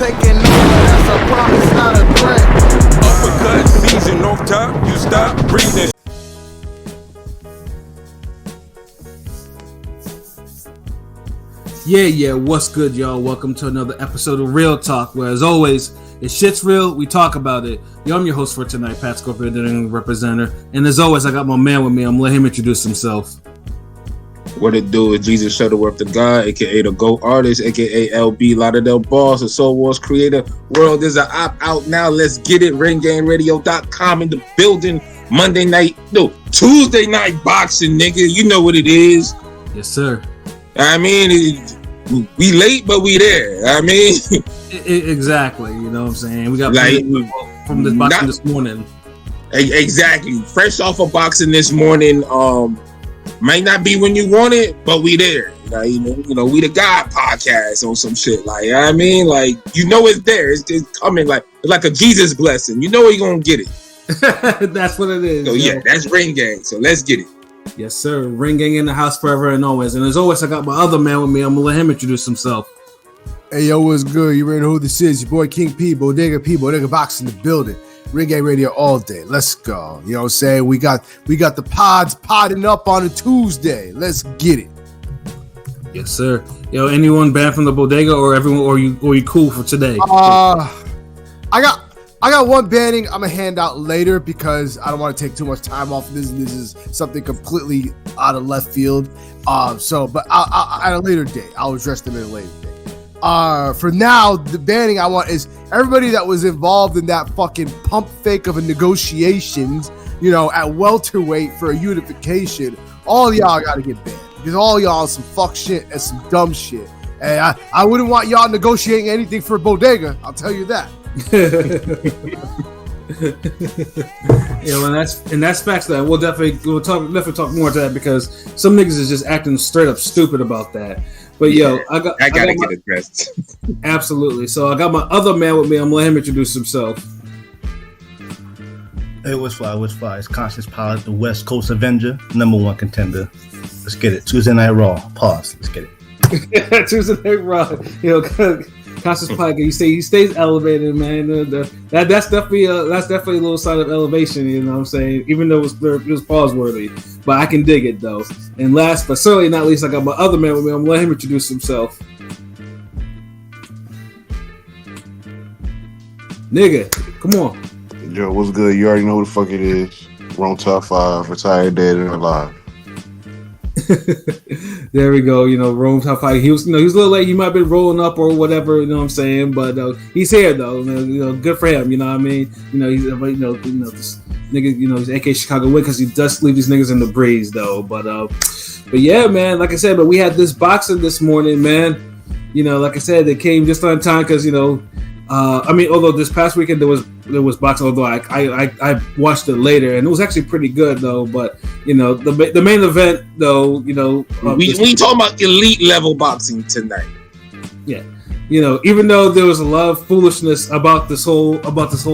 taking over, that's a promise, not a threat. Uppercut season off top, you stop breathing. Yeah, what's good, y'all? Welcome to another episode of Real Talk, where, as always, if shit's real, we talk about it. Yo, I'm your host for tonight, Pat Scorpio, the representative. And as always, I got my man with me. I'm gonna let him introduce himself. What it do is Jesus Shuttleworth the God, aka the GOAT artist, aka LB Lauderdale Boss, the Soul Wars creator. World is an op out now. Let's get it. RingGameRadio.com in the building. Tuesday night boxing, nigga. You know what it is. Yes, sir. I mean, we late, but we there. I mean, exactly. You know what I'm saying? We got like from this boxing this morning. Exactly. Fresh off of boxing this morning. Might not be when you want it, but we there. You know, we the God podcast on some shit. Like, I mean, like, you know, it's there. It's coming like a Jesus blessing. You know you're gonna get it. That's what it is. So yeah, that's Ring Gang. So let's get it. Yes, sir. Ring Gang in the house forever and always. And as always, I got my other man with me. I'm gonna let him introduce himself. Hey, yo, what's good? You already know who this is. Your boy King P, Bodega Box in the building. Ring Gang Radio all day. Let's go. You know what I'm saying? We got the pods podding up on a Tuesday. Let's get it. Yes, sir. Yo, anyone banned from the bodega or everyone, or you cool for today? I got one banning I'm gonna hand out later because I don't want to take too much time off of this. This is something completely out of left field. But I'll at a later date, I'll address them at a later date. For now, the banning I want is everybody that was involved in that fucking pump fake of a negotiations, at welterweight for a unification. All y'all gotta get banned because all y'all some fuck shit and some dumb shit. And I wouldn't want y'all negotiating anything for Bodega. I'll tell you that. and that's facts. That we'll definitely talk more to that because some niggas is just acting straight up stupid about that. But yo, I gotta get addressed. Absolutely. So I got my other man with me. I'm gonna let him introduce himself. Hey, what's fly? It's Conscious Pilot, the West Coast Avenger, #1 contender. Let's get it. Tuesday Night Raw. Pause. Let's get it. Tuesday Night Raw. Conscious Pilot. He stays elevated, man. That's definitely a little sign of elevation. You know what I'm saying? Even though it was pause worthy, but I can dig it though. And last but certainly not least, I got my other man with me. I'm gonna let him introduce himself. Nigga, come on. Yo, what's good? You already know who the fuck it is. We're on top 5, retired, dead, and alive. There we go. Rome top 5. He was a little late. He might have been rolling up or whatever. You know what I'm saying? But he's here though. Good for him. You know what I mean? He's this nigga. He's AK Chicago win because he does leave these niggas in the breeze though. But yeah, man. Like I said, but we had this boxing this morning, man. Like I said, they came just on time because although this past weekend there was boxing, although I watched it later and it was actually pretty good though. But the main event though, we talking about elite level boxing tonight. Yeah, even though there was a lot of foolishness about this whole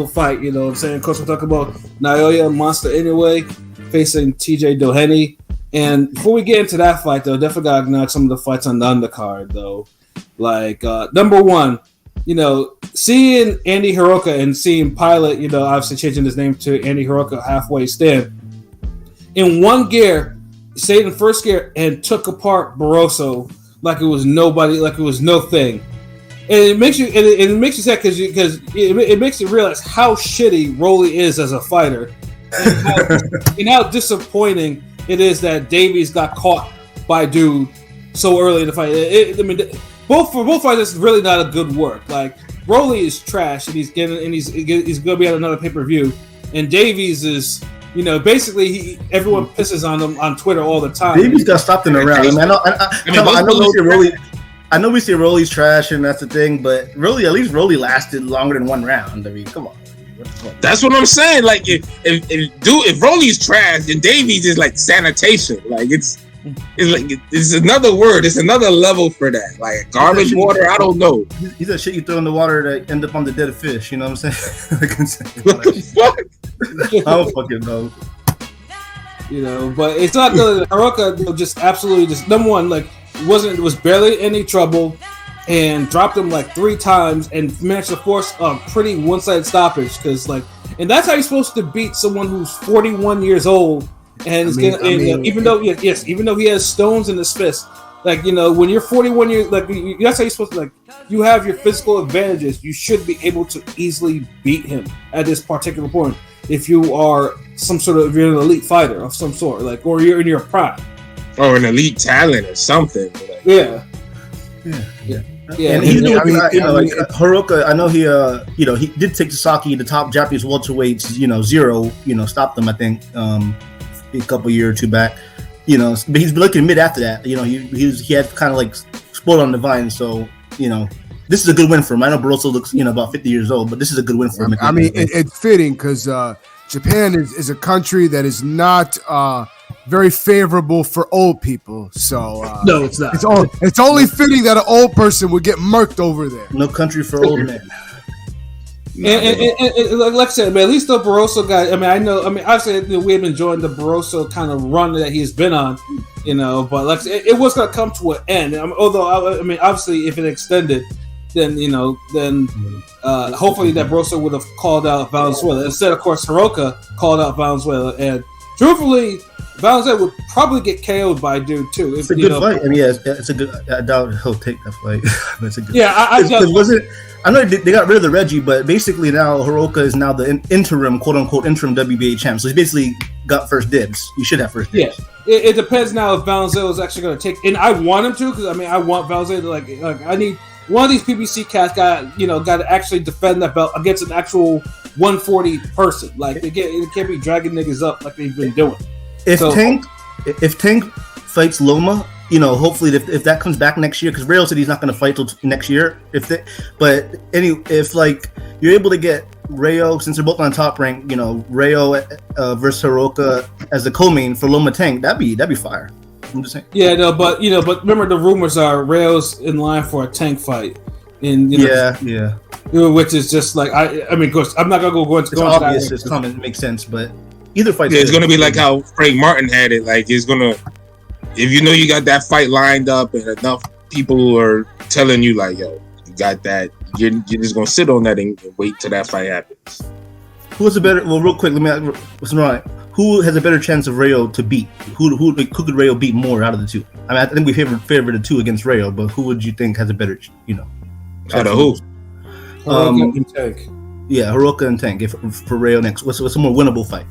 fight, you know what I'm saying. Of course, we're talking about Naoya Monster Inoue facing TJ Doheny. And before we get into that fight though, definitely gotta acknowledge some of the fights on the undercard though. Like number one. Seeing Andy Hiroka and seeing Pilot, obviously changing his name to Andy Hiroka halfway stand. In one gear, stayed in first gear and took apart Barroso like it was nobody, like it was no thing. And it makes you sad because it makes you realize how shitty Rolly is as a fighter and how disappointing it is that Davies got caught by dude so early in the fight. Both fighters, it's really not a good work. Like Rolly is trash, and he's going to be at another pay-per-view. And Davies is, basically everyone pisses on him on Twitter all the time. Davies got stopped in the round. I know we see Rolly's trash, and that's the thing. But really, at least Rolly lasted longer than one round. I mean, come on. That's what I'm saying. Like if Rolly's trash, then Davies is like sanitation. Like it's another word. It's another level for that. Like garbage water. I don't know. He's that shit you throw in the water that end up on the dead fish. You know what I'm saying? What the fuck? I don't fucking know. But it's not good. Hiroka just absolutely just number one. Like was barely any trouble. and dropped him like 3 times and managed to force a pretty one-sided stoppage. Because and that's how you're supposed to beat someone who's 41 years old and even though he has stones in his fist. Like, when you're 41 years, that's how you're supposed to, you have your physical advantages. You should be able to easily beat him at this particular point if you are you're an elite fighter of some sort, or you're in your prime. Or an elite talent or something. Yeah. And Hiroka, I know he did take Sasaki, the top Japanese welterweights, 0, stopped them, I think, a couple year or two back. But he's been looking mid after that. He had kind of spoiled on the vine. So, this is a good win for him. I know Barroso looks, about 50 years old, but this is a good win for him. I mean, it's fitting because Japan is a country that is not very favorable for old people. So no, it's not. It's only fitting that an old person would get murked over there. No country for old men. And like I said, man, at least the Barroso guy. Obviously, we've been enjoying the Barroso kind of run that he's been on, But like I said, it was going to come to an end. Although, obviously, if it extended, then hopefully that Barroso would have called out Valenzuela. Instead, of course, Hiroka called out Valenzuela, and truthfully, Valenzuela would probably get KO'd by dude too. It's a good fight. It's a good. I doubt he'll take that fight. It's a good. Yeah, I know they got rid of the Reggie, but basically now Hiroka is now the interim, quote unquote, interim WBA champ. So he's basically got first dibs. You should have first dibs. Yeah, it depends now if Valenzuela is actually going to take. And I want him to, because I want Valenzuela to I need one of these PBC cats got to actually defend that belt against an actual 140 person. It can't be dragging niggas up like they've been doing. If Tank fights Loma, hopefully if that comes back next year, because Rayo said he's not going to fight till next year. If you're able to get Rayo, since they're both on top rank, Rayo versus Hiroka as the co-main for Loma Tank, that'd be fire. I'm just saying. Yeah, no, but but remember the rumors are Rayo's in line for a Tank fight, and which is just of course, I'm not gonna go into. It's obvious. It's common. It makes sense, but. Either fight. Yeah, it's gonna be like how Frank Martin had it. It's gonna, if you got that fight lined up and enough people are telling you yo, you got that, you're just gonna sit on that and wait till that fight happens. Who has a better? Well, real quick, let me ask. What's right? Who has a better chance of Rayo to beat? Who could Rayo beat more out of the two? I think we favored the two against Rayo, but who would you think has a better? Out of who? Hiroka and Tank. Yeah, Hiroka and Tank. For Rayo next, what's a more winnable fight?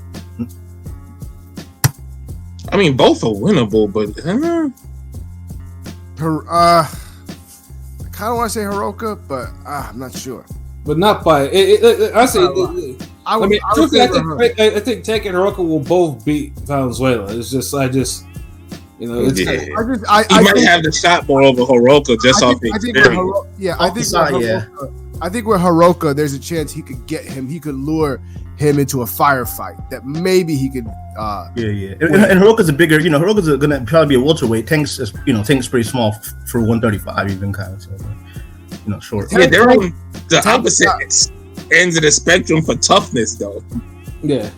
Both are winnable, but I kind of want to say Hiroka, but I'm not sure. But not by I think Tank and Hiroka will both beat Valenzuela. It's just he might have the shot more over Hiroka just off the experience. I think with Hiroka, there's a chance he could get him. He could lure him into a firefight that maybe he could. And Hiroka's a bigger. Hiroka's gonna probably be a welterweight. Tank's pretty small for 135, even kind of. So, short. Yeah, they're on the opposite ends of the spectrum for toughness, though. Yeah.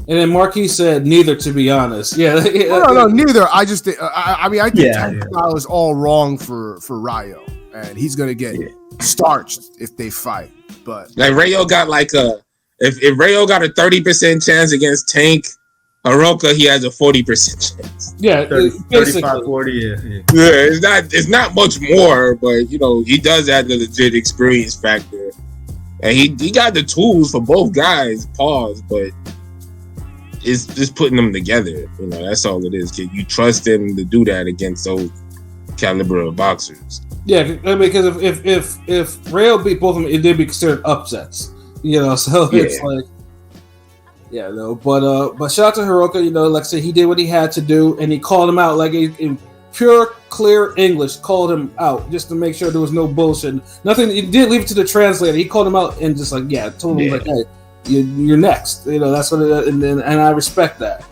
And then Marquis said neither, to be honest. Yeah. No, neither. I just think. I think Tank's style is all wrong for Rayo, and he's gonna get starched if they fight. But Rayo got if Rayo got a 30% chance against Tank, Hiroka, he has a 40% chance. Yeah, 35, 40. Yeah. It's not much more, but he does have the legit experience factor, and he got the tools for both guys. Pause, but it's just putting them together. That's all it is. Kid. You trust him to do that against those caliber of boxers. Yeah, because if Rayo beat both of them, it did be considered upsets. So it's but shout out to Hiroka. Like I said, he did what he had to do, and he called him out in pure, clear English. Called him out just to make sure there was no bullshit. Nothing. He didn't leave it to the translator. He called him out and just told him hey, you're next. That's what it is, and I respect that.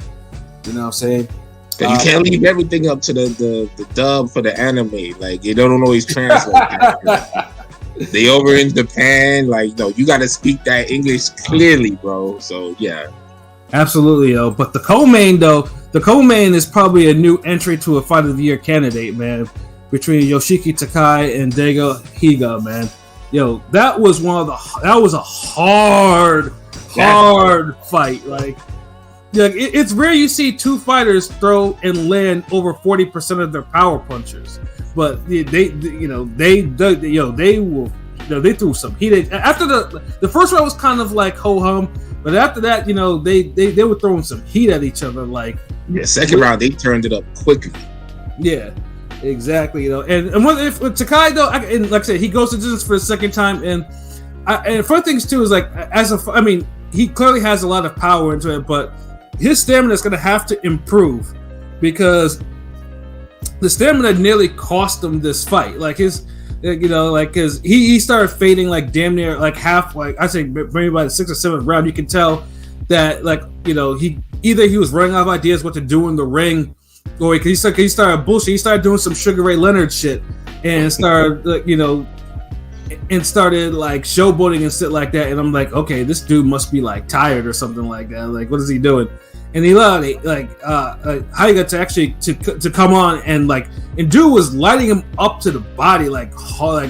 You know what I'm saying? You can't leave everything up to the dub for the anime. It don't always translate. They over in Japan, you got to speak that English clearly, bro. So yeah, absolutely, yo. But the co-main is probably a new entry to a Fight of the Year candidate, man. between Yoshiki Takai and Daigo Higa, man. Yo, that was a hard fight. Like, it's rare you see two fighters throw and land over 40% of their power punches, but they threw some heat. After the first round was kind of like ho hum, but after that, they were throwing some heat at each other. Like, second round they turned it up quickly. Yeah. Exactly, and with Takai though, and like I said, he goes to distance for the second time, and fun things too is like he clearly has a lot of power into it, but his stamina is going to have to improve because the stamina nearly cost him this fight. Like because he started fading like damn near like half, like I say maybe by the 6th or 7th round, you can tell that he was running out of ideas what to do in the ring. Or he started bullshit. He started doing some Sugar Ray Leonard shit and started, like showboating and shit like that. And I'm like, okay, this dude must be like tired or something like that. Like, what is he doing? And he allowed Higa to actually to come on and dude was lighting him up to the body like over.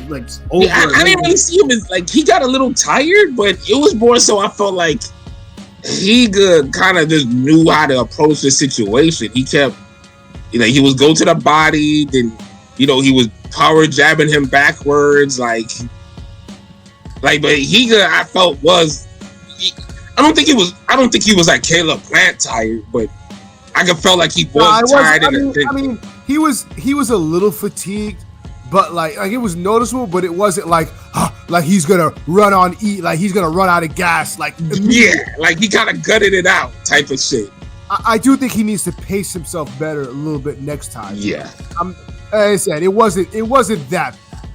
Yeah, I didn't really see him as like he got a little tired, but it was more so I felt like Higa kind of just knew how to approach the situation. He kept. He was go to the body, then he was power jabbing him backwards, but Higa I felt was I don't think he was like Caleb Plant tired, but I could felt like he was tired. He was a little fatigued, but like it was noticeable, but it wasn't like he's gonna run on he's gonna run out of gas like he kind of gutted it out type of shit. I do think he needs to pace himself better a little bit next time. Yeah. Like I said, it wasn't that bad.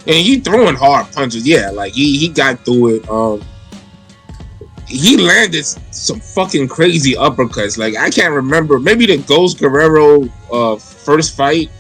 And he throwing hard punches. Yeah, like he got through it. He landed some fucking crazy uppercuts. Like I can't remember. Maybe the Ghost Guerrero first fight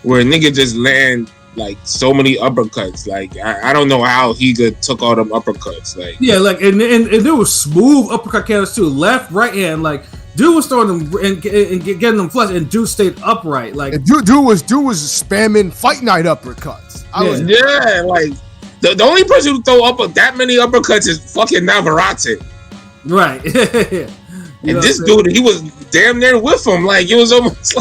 where a nigga just land like so many uppercuts. Like I don't know how Higa took all them uppercuts. Like and there was smooth uppercut counters too, left, right hand. Like dude was throwing them and getting them flush, and dude stayed upright. Like dude was spamming Fight Night uppercuts. Like the only person who throw up that many uppercuts is fucking Navarrete. Right. And this dude, he was damn near with him. Like it was almost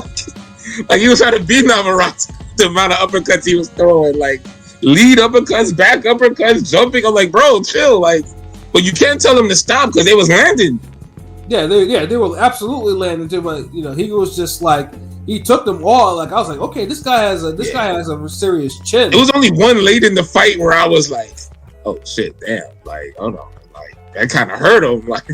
like he was trying to beat Navarrete. The amount of uppercuts he was throwing, like lead uppercuts, back uppercuts, jumping. I'm like, bro, chill. Like, but you can't tell him to stop because they was landing. They were absolutely landing too. But he was just like he took them all. Like I was like, okay, this guy has a serious chin. It was only one late in the fight where I was like, oh shit, damn. Like, hold on, like that kind of hurt him. Like,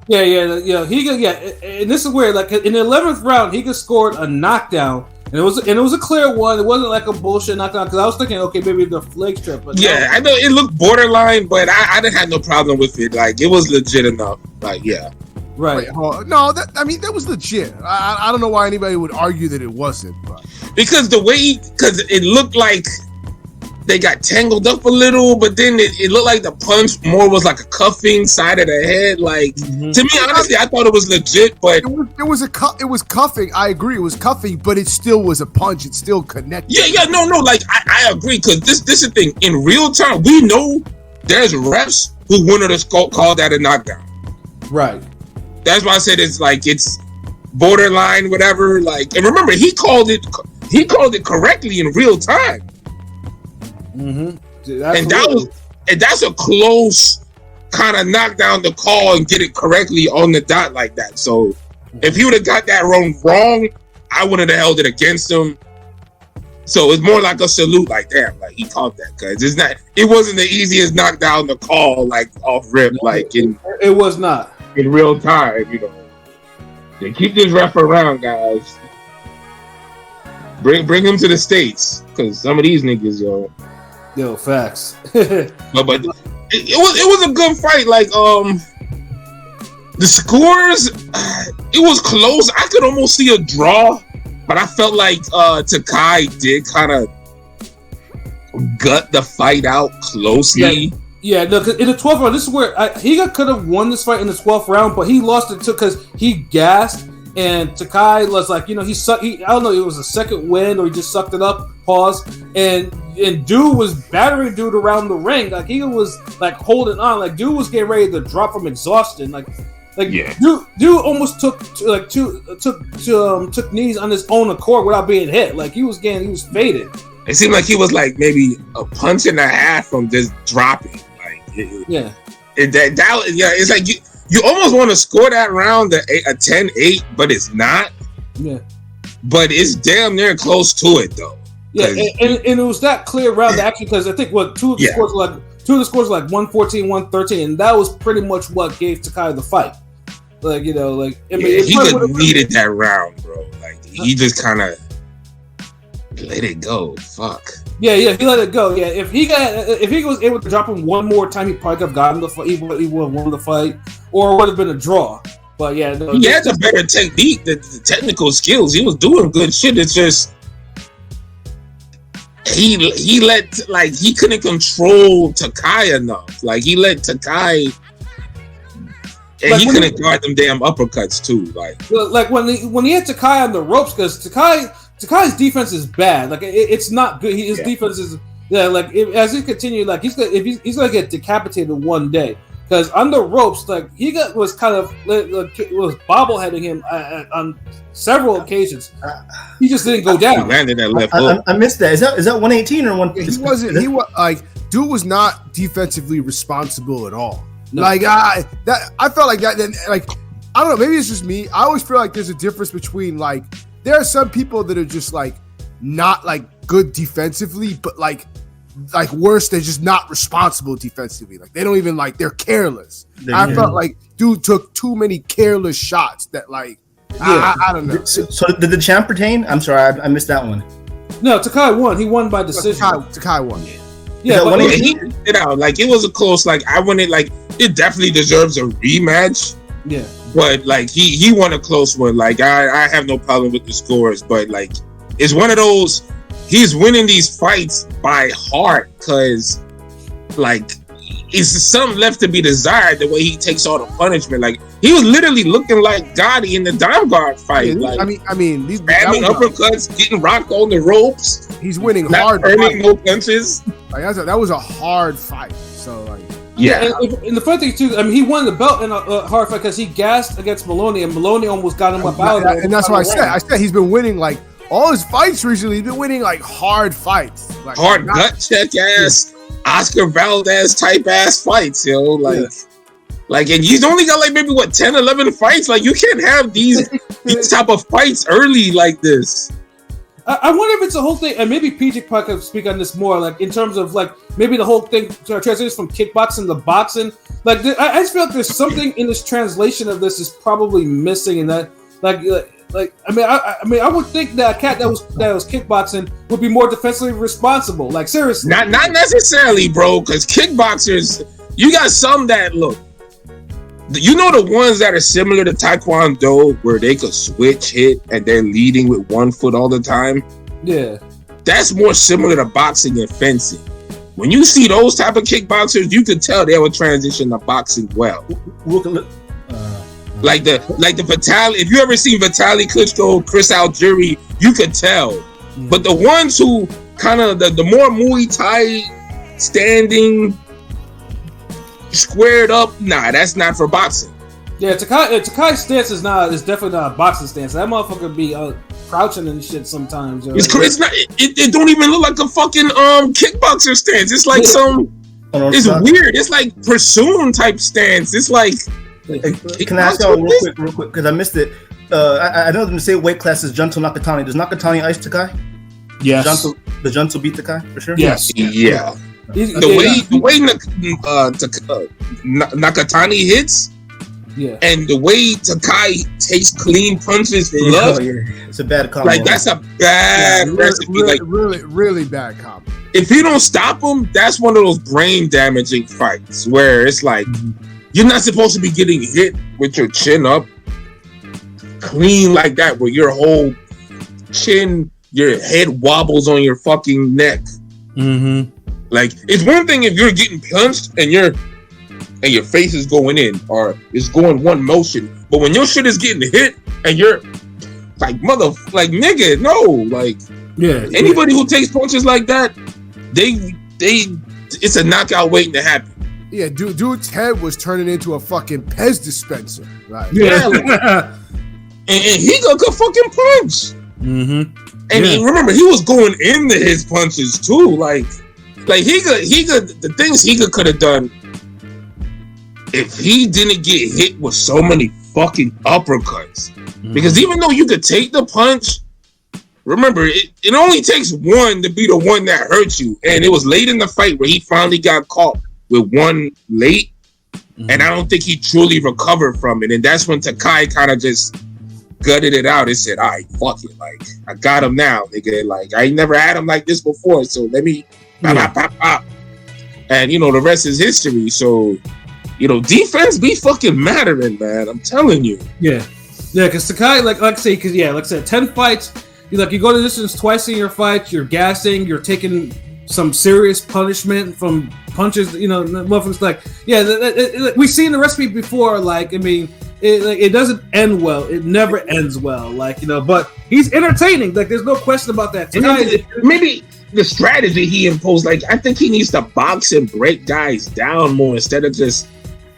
Higa, and this is where like in the 11th round, Higa scored a knockdown. And it was a clear one. It wasn't like a bullshit knockdown because I was thinking, okay, maybe the leg strip. But I know it looked borderline, but I didn't have no problem with it. Like it was legit enough. Like right. Wait, no, that was legit. I don't know why anybody would argue that it wasn't. But. Because because it looked like they got tangled up a little, but then it looked like the punch more was like a cuffing side of the head. Like to me, honestly, I thought it was legit, but it was cuffing. I agree, it was cuffing, but it still was a punch. It still connected. No. Like I agree because this is the thing. In real time, we know there's refs who wanted to call that a knockdown. Right. That's why I said it's borderline, whatever. Like, and remember, he called it correctly in real time. And that's a close kind of knock down the call and get it correctly on the dot like that. So if he would have got that wrong, I wouldn't have held it against him. So it's more like a salute, like damn, like he caught that because it wasn't the easiest knockdown to call like off rip, like it was not in real time. They keep this ref around, guys. Bring him to the States because some of these niggas, Yo, facts. but it was a good fight. Like the scores, it was close. I could almost see a draw, but I felt like Takai did kind of gut the fight out closely. Yeah, no, cause in the 12th round, this is where Higa could have won this fight in the 12th round, but he lost it because he gassed and Takai was like, he sucked. I don't know, it was a second wind or he just sucked it up. Pause. And dude was battering dude around the ring. Like he was like holding on. Like dude was getting ready to drop from exhaustion. Dude almost took knees on his own accord without being hit. Like he was faded. It seemed like he was like maybe a punch and a half from just dropping. Like it's like you almost want to score that round a 10-8, but it's not. Yeah. But it's damn near close to it though. Yeah, and it was that clear round actually because I think two of the scores were like 114, 113, and that was pretty much what gave Takai the fight. Like he just needed that round, bro. Like he just kind of let it go. Fuck. Yeah, he let it go. Yeah, if he was able to drop him one more time, he probably could have gotten the fight. He would have won the fight, or it would have been a draw. But yeah, no, he had a better technique, the technical skills. He was doing good shit. It's just he let like he couldn't control Takai enough. Like he let Takai. And like he couldn't guard them damn uppercuts too. Like when he had Takai on the ropes, because Takai's defense is bad. Like it's not good. His defense is as he continued, like he's gonna get decapitated one day. Because on the ropes, like Higa was kind of was bobbleheading him on several occasions. He just didn't go down. He landed that left hook. I missed that. Is that 118 or 1? He wasn't. He was like dude was not defensively responsible at all. No. Like I felt like that. Then like I don't know. Maybe it's just me. I always feel like there's a difference between like there are some people that are just like not like good defensively, but like worse, they're just not responsible defensively. Like they don't even like they're careless. I felt like dude took too many careless shots that like I don't know. So did the champ retain? I'm sorry, I missed that one. No, Takai won. He won by decision. Takai won. Yeah, but he did it out. Like it was a close. Like I wouldn't like. It definitely deserves a rematch. Yeah, but like he won a close one. Like I have no problem with the scores, but like it's one of those. He's winning these fights by heart because like it's something left to be desired. The way he takes all the punishment, like he was literally looking like Gotti in the Dime Guard fight. Yeah, like I mean, these spamming uppercuts, getting rocked on the ropes. He's winning not hard. Earning no punches. Like that was a hard fight. So like. Yeah, and the funny thing too, I mean, he won the belt in a hard fight because he gassed against Maloney, and Maloney almost got him up out of there. And that's what I said. I said he's been winning like all his fights recently. He's been winning like hard fights, like hard gut check ass, Oscar Valdez type ass fights, yo. Like, and he's only got like maybe 10, 11 fights. Like, you can't have these type of fights early like this. I wonder if it's a whole thing, and maybe PJ probably could speak on this more, like in terms of like maybe the whole thing translates from kickboxing to boxing. Like I just feel like there's something in this translation of this is probably missing, in that I mean I would think that a cat that was kickboxing would be more defensively responsible. Like seriously, not necessarily, bro. Because kickboxers, you got some that look. You know the ones that are similar to Taekwondo where they could switch hit and they're leading with one foot all the time? Yeah. That's more similar to boxing and fencing. When you see those type of kickboxers, you can tell they will transition to boxing well. Like the Vitaly, if you ever seen Vitaly Klitschko, Chris Algieri, you could tell. Mm-hmm. But the ones who kind of the more Muay Thai standing squared up, nah, that's not for boxing. Yeah, Takai's stance is definitely not a boxing stance. That motherfucker be crouching and shit sometimes. It's not. It don't even look like a fucking kickboxer stance. It's like it's weird. It's like Pursuin type stance. It's like. Can I ask y'all real quick because I missed it? I know them to say weight class is Junto Nakatani. Does Nakatani ice Takai? Yes. The Junto beat Takai for sure. Yes. Yeah. The way Nakatani hits, and the way Takai takes clean punches, it's a bad combo. Like that's a bad recipe. Really bad combo. If you don't stop him, that's one of those brain damaging fights where it's like you're not supposed to be getting hit with your chin up clean like that, where your whole chin, your head wobbles on your fucking neck. Mm-hmm. Like, it's one thing if you're getting punched and your face is going in or it's going one motion, but when your shit is getting hit and you're like nigga, no, like anybody who takes punches like that, they it's a knockout waiting to happen. Yeah, dude's head was turning into a fucking Pez dispenser, right? Yeah, and Higa could fucking punch. And remember, he was going into his punches too. Like Higa, the things Higa could have done if he didn't get hit with so many fucking uppercuts. Because even though you could take the punch, remember, it only takes one to be the one that hurts you. And it was late in the fight where he finally got caught with one late. And I don't think he truly recovered from it. And that's when Takai kind of just gutted it out and said, all right, fuck it. Like, I got him now, nigga. Like, I ain't never had him like this before. So let me pop. And, the rest is history. So, defense be fucking mattering, man. I'm telling you. Yeah, because Takai, like I said, 10 fights. You go to distance twice in your fight. You're gassing. You're taking some serious punishment from punches. Motherfuckers we've seen the recipe before. Like, I mean, it doesn't end well. It never ends well. Like, but he's entertaining. Like, there's no question about that. Takai, maybe the strategy he imposed. Like, I think he needs to box and break guys down more instead of just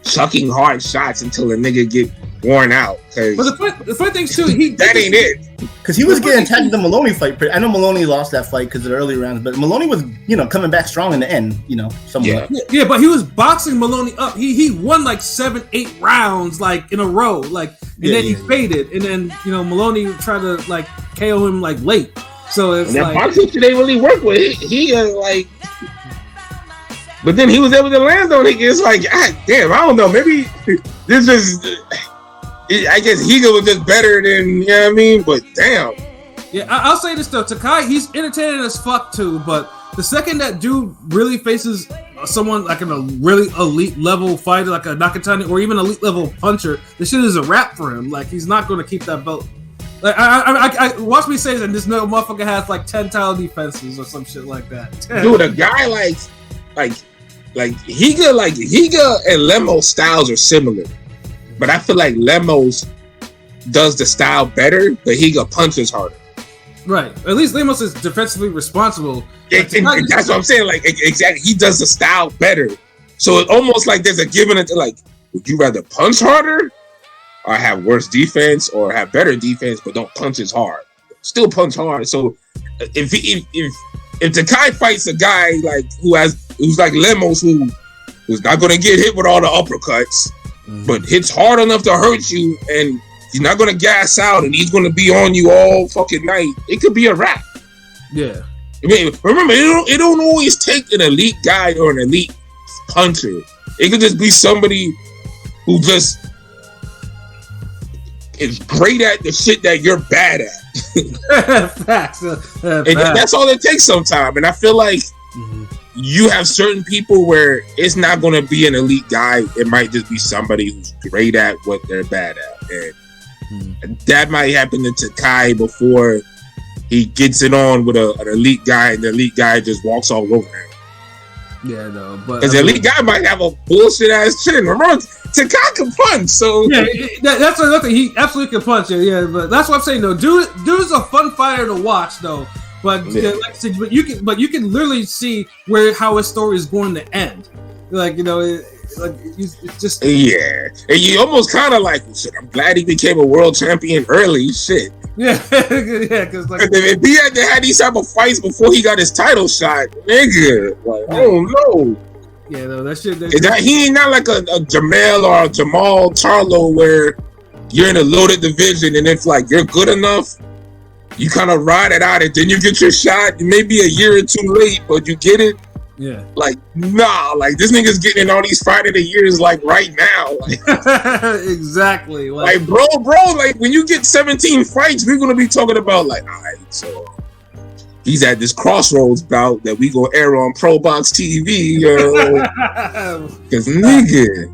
chucking hard shots until a nigga get worn out. But the funny thing too, that ain't it. Because he was getting tagged in the Maloney fight. I know Maloney lost that fight because of the early rounds, but Maloney was, coming back strong in the end. Somewhat. Yeah, but he was boxing Maloney up. He won like 7-8 rounds like in a row, like, and then he faded, and then Maloney tried to like KO him like late. So it's and like that boxing shit ain't really work with he like. But then he was able to land on it. It's like, God damn, I don't know. Maybe this is. I guess Higa was just better than, you know what I mean? But damn. Yeah, I'll say this though. Takai, he's entertaining as fuck too. But the second that dude really faces someone like a really elite level fighter, like a Nakatani or even elite level puncher, this shit is a wrap for him. Like, he's not going to keep that belt. Like, I watch me say that this no motherfucker has like 10 title defenses or some shit like that. Dude, a guy like Higa and Lemo's styles are similar, but I feel like Lemos does the style better, but Higa punches harder. Right. At least Lemos is defensively responsible. That's what I'm saying. Like, exactly, he does the style better. So it's almost like there's a given it. Like, would you rather punch harder, or have worse defense, or have better defense but don't punch as hard? Still punch hard. So if Takai fights a guy like who's like Lemos, who's not gonna get hit with all the uppercuts, but hits hard enough to hurt you, and he's not gonna gas out, and he's gonna be on you all fucking night, it could be a wrap. Yeah. I mean, remember, it don't always take an elite guy or an elite puncher. It could just be somebody who just is great at the shit that you're bad at. Facts. And that's all it takes sometimes. And I feel like you have certain people where it's not going to be an elite guy. It might just be somebody who's great at what they're bad at. And that might happen to Takai before he gets it on with an elite guy, and the elite guy just walks all over him. Yeah, no, but because the elite guy might have a bullshit ass chin. Remember, Takai can punch, so yeah, that's another thing. He absolutely can punch. Yeah, but that's what I'm saying though. Dude is a fun fighter to watch though. But like I said, you can literally see how his story is going to end. Like, it's just and you almost kind of like, shit, I'm glad he became a world champion early. Shit. Yeah, because like if he had to have these type of fights before he got his title shot, nigga, like, oh no. Yeah, no, that shit. He ain't not like a Jamel or a Jamal Charlo where you're in a loaded division and it's like you're good enough, you kind of ride it out and then you get your shot. You may be a year or two late, but you get it. Yeah. Like, nah, like this nigga's getting in all these fight of the years like right now. Like, exactly. Like bro, like when you get 17 fights, we're gonna be talking about like, all right, so he's at this crossroads bout that we gonna air on Pro Box TV, cause nigga.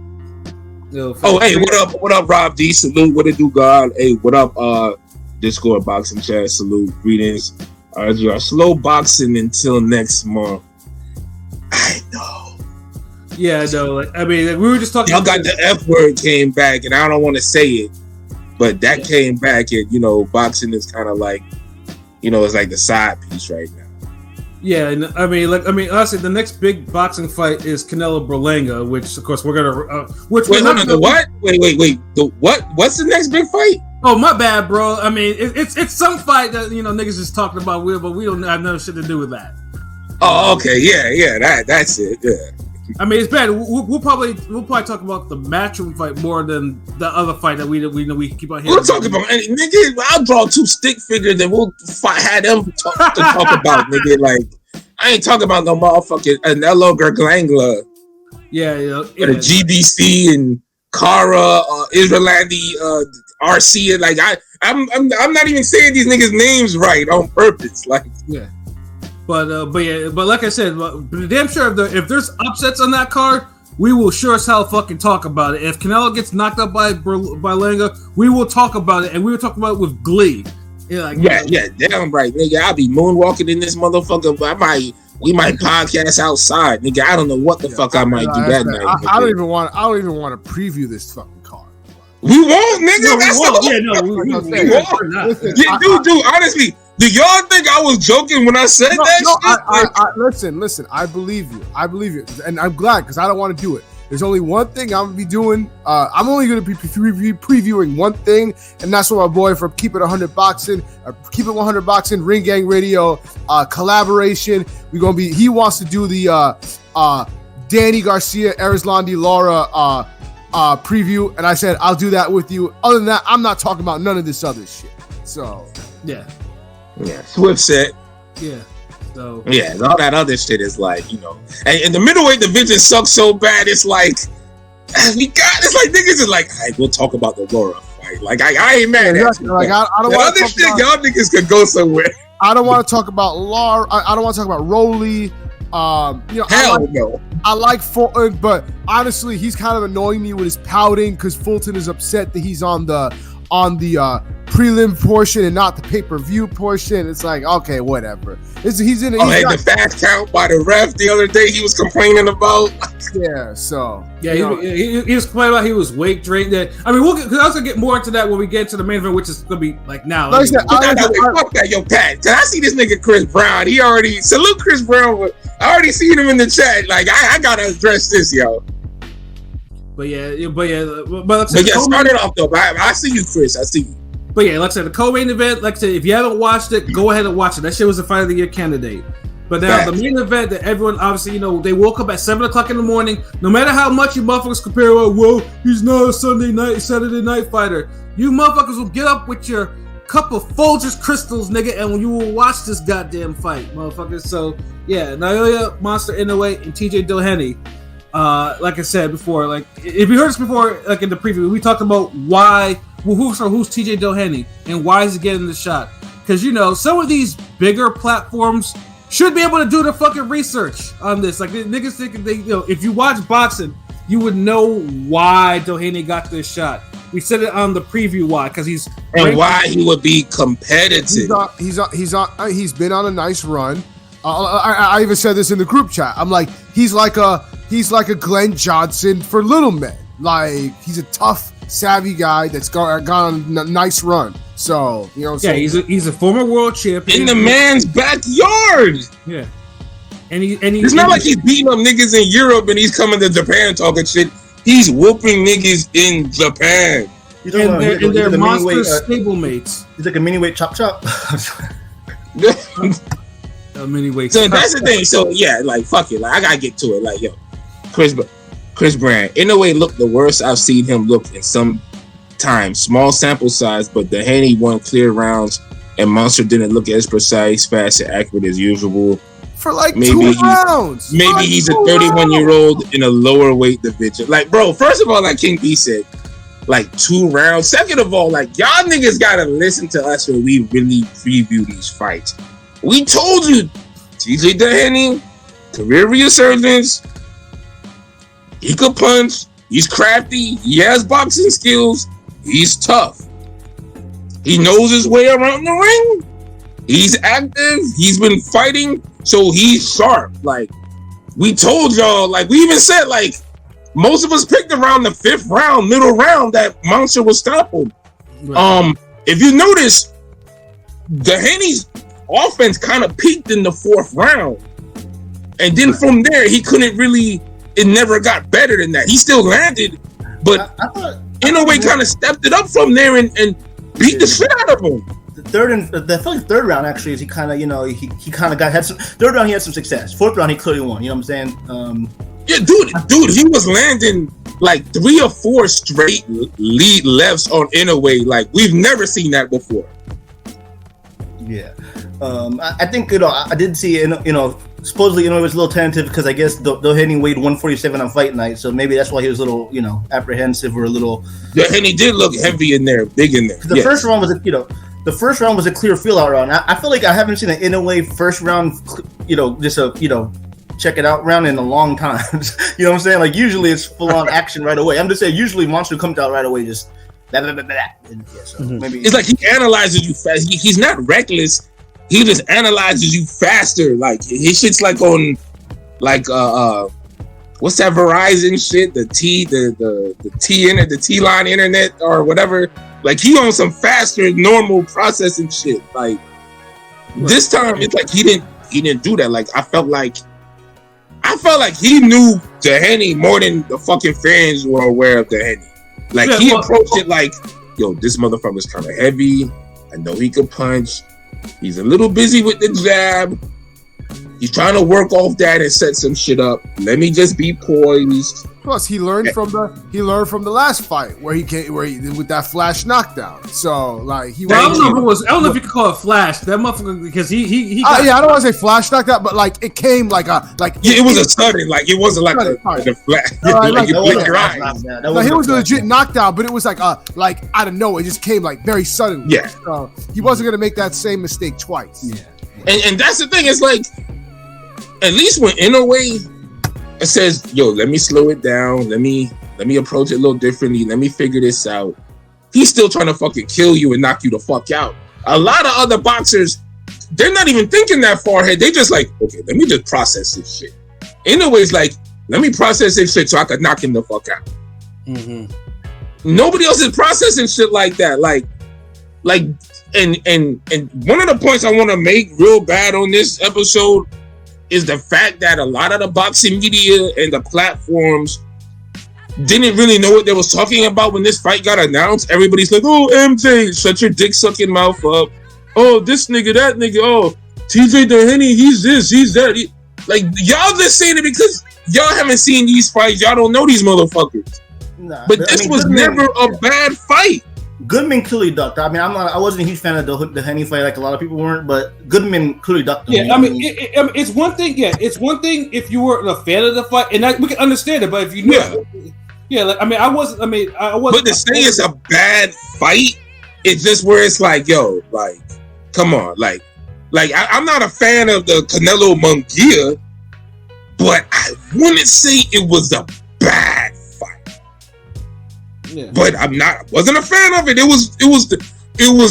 Hey, what up, Rob D? Salute, what it do, God? Hey, what up, Discord Boxing Chat? Salute, greetings. You are slow boxing until next month. I know. Yeah, no. Like, I mean, like, we were just talking. Y'all got the F word came back, and I don't want to say it. But that came back, and you know, boxing is kind of like, you know, it's like the side piece right now. Yeah, and I mean, honestly, the next big boxing fight is Canelo Berlanga, which of course we're gonna. Wait, the what? Wait. The what? What's the next big fight? Oh, my bad, bro. I mean, it's some fight that you know niggas just talking about, but we don't have no shit to do with that. Oh, okay, yeah, that's it. Yeah. I mean, it's bad. We'll probably talk about the matchroom fight more than the other fight that we know we keep on hearing. We'll talk about nigga. I'll draw 2 stick figures and we'll have them talk about nigga. Like I ain't talking about no motherfucking Anello Gerglangla. Yeah. The GBC and Kara, Israelandi, RC. And like I'm not even saying these niggas' names right on purpose. Like yeah. But like I said, damn sure if there's upsets on that card, we will sure as hell fucking talk about it. If Canelo gets knocked up by Berlanga, we will talk about it, and we will talk about it with glee. Yeah, damn right, nigga. I'll be moonwalking in this motherfucker. We might podcast outside, nigga. I don't know what the fuck I might do that night. I don't even want to preview this fucking card. We won't, nigga. We won't. Yeah, dude. Honestly. Do y'all think I was joking when I said that shit? Listen. I believe you, and I'm glad because I don't want to do it. There's only one thing I'm gonna be doing. I'm only gonna be previewing one thing, and that's what my boy from Keep It 100 Boxing, Keep It 100 Boxing, Ring Gang Radio collaboration. He wants to do the Danny Garcia, Erislandy Lara preview, and I said I'll do that with you. Other than that, I'm not talking about none of this other shit. So yeah. Yeah, Swift set. Yeah. So yeah, all that other shit is like, you know, and the middleweight division sucks so bad. It's like it's like niggas is like, all right, we'll talk about the Laura fight. Like I ain't mad at you. Like I don't want other shit. Y'all niggas could go somewhere. I don't want to talk about Laura. I don't want to talk about Rolly. You know, no. I like Fulton, but honestly, he's kind of annoying me with his pouting because Fulton is upset that he's on the prelim portion and not the pay-per-view portion. It's like, okay, whatever. The fast count by the ref the other day he was complaining about. Yeah, so he was complaining about he was weight drained. I mean, we'll also get more into that when we get to the main event, which is gonna be like now. Fuck that, yo, Pat. Cause I see this nigga Chris Brown. He already salute Chris Brown. I already seen him in the chat. Like I gotta address this, yo. But start it off though. I see you, Chris. I see you. But yeah, like I said, the co-main event, like I said, if you haven't watched it, go ahead and watch it. That shit was a Fight of the Year candidate. But now the main event that everyone obviously, you know, they woke up at 7:00 in the morning. No matter how much you motherfuckers compare, well, he's not a Saturday night fighter. You motherfuckers will get up with your cup of Folgers crystals, nigga, and you will watch this goddamn fight, motherfuckers. So yeah, Naoya, Monster Inoue, and TJ Doheny. Like I said before, like if you heard us before, like in the preview, we talked about who's TJ Doheny and why is he getting the shot? Because you know some of these bigger platforms should be able to do the fucking research on this. Like niggas think if you watch boxing, you would know why Doheny got this shot. We said it on the preview why, because he would be competitive. He's been on a nice run. I even said this in the group chat. I'm like, he's like a Glenn Johnson for little men. Like he's a tough, savvy guy that's gone on a nice run. So you know, he's a former world champion in the man's backyard. Yeah, it's not like he's beating up niggas in Europe and he's coming to Japan talking shit. He's whooping niggas in Japan. And they're monster stablemates. He's like a mini weight chop. Mini weight. So that's the thing. So yeah, like fuck it. Like I gotta get to it. Like yo, Chris Brand. In a way, looked the worst I've seen him look in some time. Small sample size, but Doheny won clear rounds, and Monster didn't look as precise, fast, and accurate as usual. For like 2 rounds. Maybe he's a 31-year-old in a lower weight division. Like, bro, first of all, like King B said, like 2 rounds. Second of all, like y'all niggas gotta listen to us when we really preview these fights. We told you, TJ Doheny, career resurgence. He could punch. He's crafty. He has boxing skills. He's tough. He knows his way around the ring. He's active. He's been fighting, so he's sharp. Like we told y'all, like we even said, like most of us picked around the 5th round, middle round, that Monster was stoppable. If you notice, Doheny's offense kind of peaked in the 4th round, and then from there he couldn't really. It never got better than that. He still landed, but Inoue kind of stepped it up from there and beat the shit out of him. The third round actually is he kind of he kind of had some. Third round he had some success. 4th round he clearly won. You know what I'm saying? Yeah, dude, he was landing like 3 or 4 straight lead lefts on Inoue. Like we've never seen that before. Yeah, I think I did see supposedly Inoue was a little tentative because I guess Doheny weighed 147 on fight night, so maybe that's why he was a little apprehensive or a little. Doheny did look heavy in there, big in there. The first round was the first round was a clear feel out round. I feel like I haven't seen an Inoue first round, just a check it out round in a long time. You know what I'm saying? Like usually it's full on action right away. I'm just saying usually Monster comes out right away just. Blah, blah, blah, blah. And, so maybe it's like he analyzes you fast. He's not reckless. He just analyzes you faster. Like his shit's like on, like what's that Verizon shit? The T line internet or whatever. Like he on some faster normal processing shit. Like this time it's like he didn't do that. Like I felt like he knew Doheny more than the fucking fans were aware of Doheny. Like he approached it like, yo, this motherfucker's kind of heavy. I know he can punch. He's a little busy with the jab. He's trying to work off that and set some shit up. Let me just be poised. Plus, he learned from the last fight where he with that flash knockdown. So like I don't know if you could call it flash. That motherfucker because he got, I don't want to say flash knockdown, but like it came like it was a sudden, like it wasn't like a flash. Like you blink your eyes. It was a legit knockdown, but it was like out of nowhere. It just came like very suddenly. Yeah. So he wasn't gonna make that same mistake twice. Yeah. And that's the thing. It's like at least when Inoue it says, yo, let me slow it down. Let me approach it a little differently. Let me figure this out. He's still trying to fucking kill you and knock you the fuck out. A lot of other boxers, they're not even thinking that far ahead. They just like, okay, let me just process this shit. Inoue like, let me process this shit so I could knock him the fuck out. Mm-hmm. Nobody else is processing shit like that. Like, and one of the points I want to make real bad on this episode is the fact that a lot of the boxing media and the platforms didn't really know what they was talking about when this fight got announced. Everybody's like, oh, MJ, shut your dick sucking mouth up. Oh, this nigga, that nigga. Oh, TJ Doheny, he's this, he's that. Like, y'all just saying it because y'all haven't seen these fights. Y'all don't know these motherfuckers. Nah, but this was never a bad fight. Goodman clearly ducked. I mean, I wasn't a huge fan of the Doheny fight like a lot of people weren't, but Goodman clearly ducked him. Yeah, I mean, it's one thing. Yeah, it's one thing if you weren't a fan of the fight, and we can understand it. But if you knew, like, I mean, I wasn't. But to say it's a bad fight, it's just where it's like, yo, like, come on, like I'm not a fan of the Canelo Munguia, but I wouldn't say it was a bad fight. Yeah. But wasn't a fan of it. It was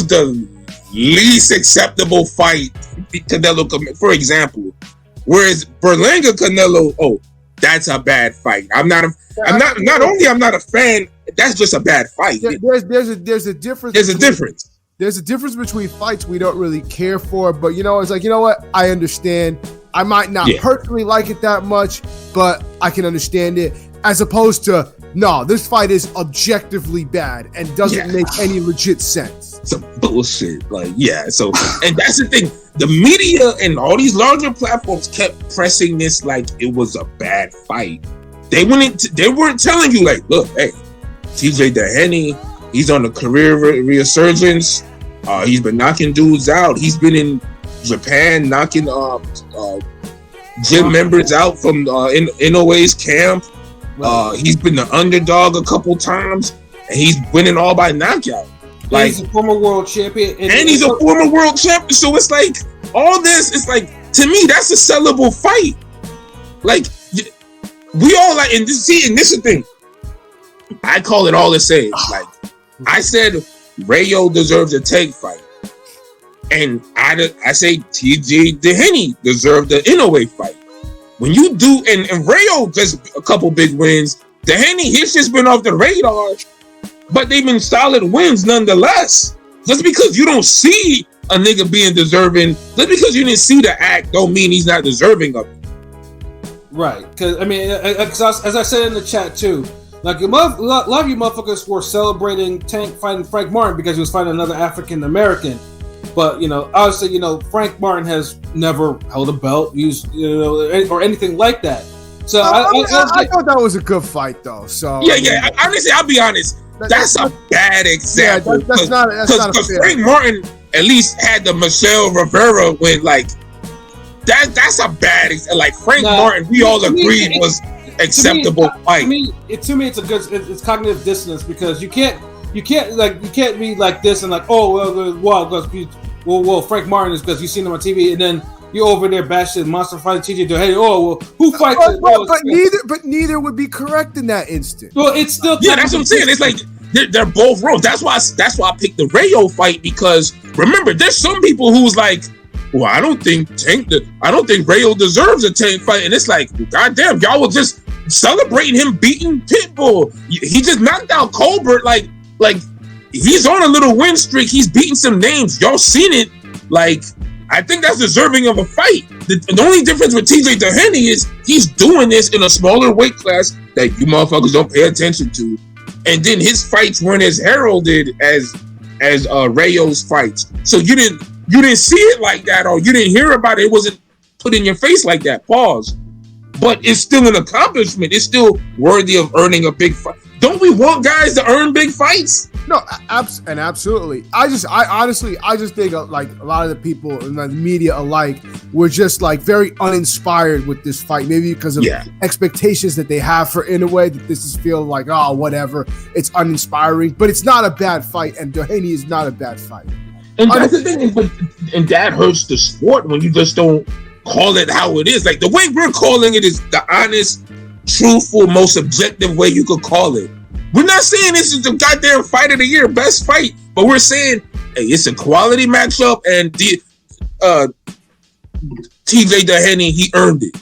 the least acceptable fight Canelo, for example. Whereas Berlanga Canelo, oh, that's a bad fight. I'm not a fan. That's just a bad fight. There's a difference. There's a difference between fights we don't really care for, but it's like, you know what? I understand. I might not personally like it that much, but I can understand it. As opposed to, no, this fight is objectively bad and doesn't make any legit sense. Some bullshit. Like, so, and that's the thing. The media and all these larger platforms kept pressing this like it was a bad fight. They weren't telling you, like, look, hey, TJ Doheny, he's on a career resurgence. He's been knocking dudes out. He's been in Japan knocking gym members out from Inoue's camp. He's been the underdog a couple times, and he's winning all by knockout. Like, he's a former world champion, and he's a former world champion. So it's like all this. It's like, to me, that's a sellable fight. Like, we all like, and this is the thing. I call it all the same. Like I said, Rayo deserves a tag fight, and I say TJ Doheny deserved the Inoue fight. When you do, and Rayo just a couple big wins, Doheny, he's just been off the radar. but they've been solid wins nonetheless. Just because you don't see a nigga being deserving, just because you didn't see the act, don't mean he's not deserving of it. Right, because I mean, as I said in the chat too, like a lot of you motherfuckers were celebrating Tank fighting Frank Martin because he was fighting another African American. But obviously, Frank Martin has never held a belt, used or anything like that. So I thought that was a good fight, though. So yeah. Honestly, I'll be honest. That's a bad example. That's not fair. Frank Martin at least had the Michelle Rivera win. Like that's a bad example. Like Frank Martin, we all agreed was acceptable fight. To me, it's a good. It's cognitive dissonance because you can't be like this and like well Frank Martin is because you've seen him on TV and then you over there bashing monster fighting TJ Doheny. Who fights it? But neither would be correct in that instant. Well, it's still that's what I'm saying. It's like they're both wrong. That's why I picked the Rayo fight because remember there's some people who's like, well, I don't think Rayo deserves a Tank fight, and it's like, goddamn, y'all were just celebrating him beating Pitbull. He just knocked out Colbert. Like he's on a little win streak. He's beating some names. Y'all seen it. Like, I think that's deserving of a fight. The only difference with TJ Doheny is he's doing this in a smaller weight class that you motherfuckers don't pay attention to. And then his fights weren't as heralded as Rayo's fights. So you didn't see it like that, or you didn't hear about it. It wasn't put in your face like that. Pause. But it's still an accomplishment. It's still worthy of earning a big fight. Don't we want guys to earn big fights? No, absolutely. I honestly think like a lot of the people in the media alike were just like very uninspired with this fight. Maybe because of expectations that they have for Inoue, that this is feel like, oh, whatever. It's uninspiring, but it's not a bad fight, and Doheny is not a bad fight. And that's the thing, and that hurts the sport when you just don't call it how it is. Like the way we're calling it is the honest, truthful, most objective way you could call it. We're not saying this is the goddamn fight of the year, best fight, but we're saying, hey, it's a quality matchup, and TJ Doheny, he earned it.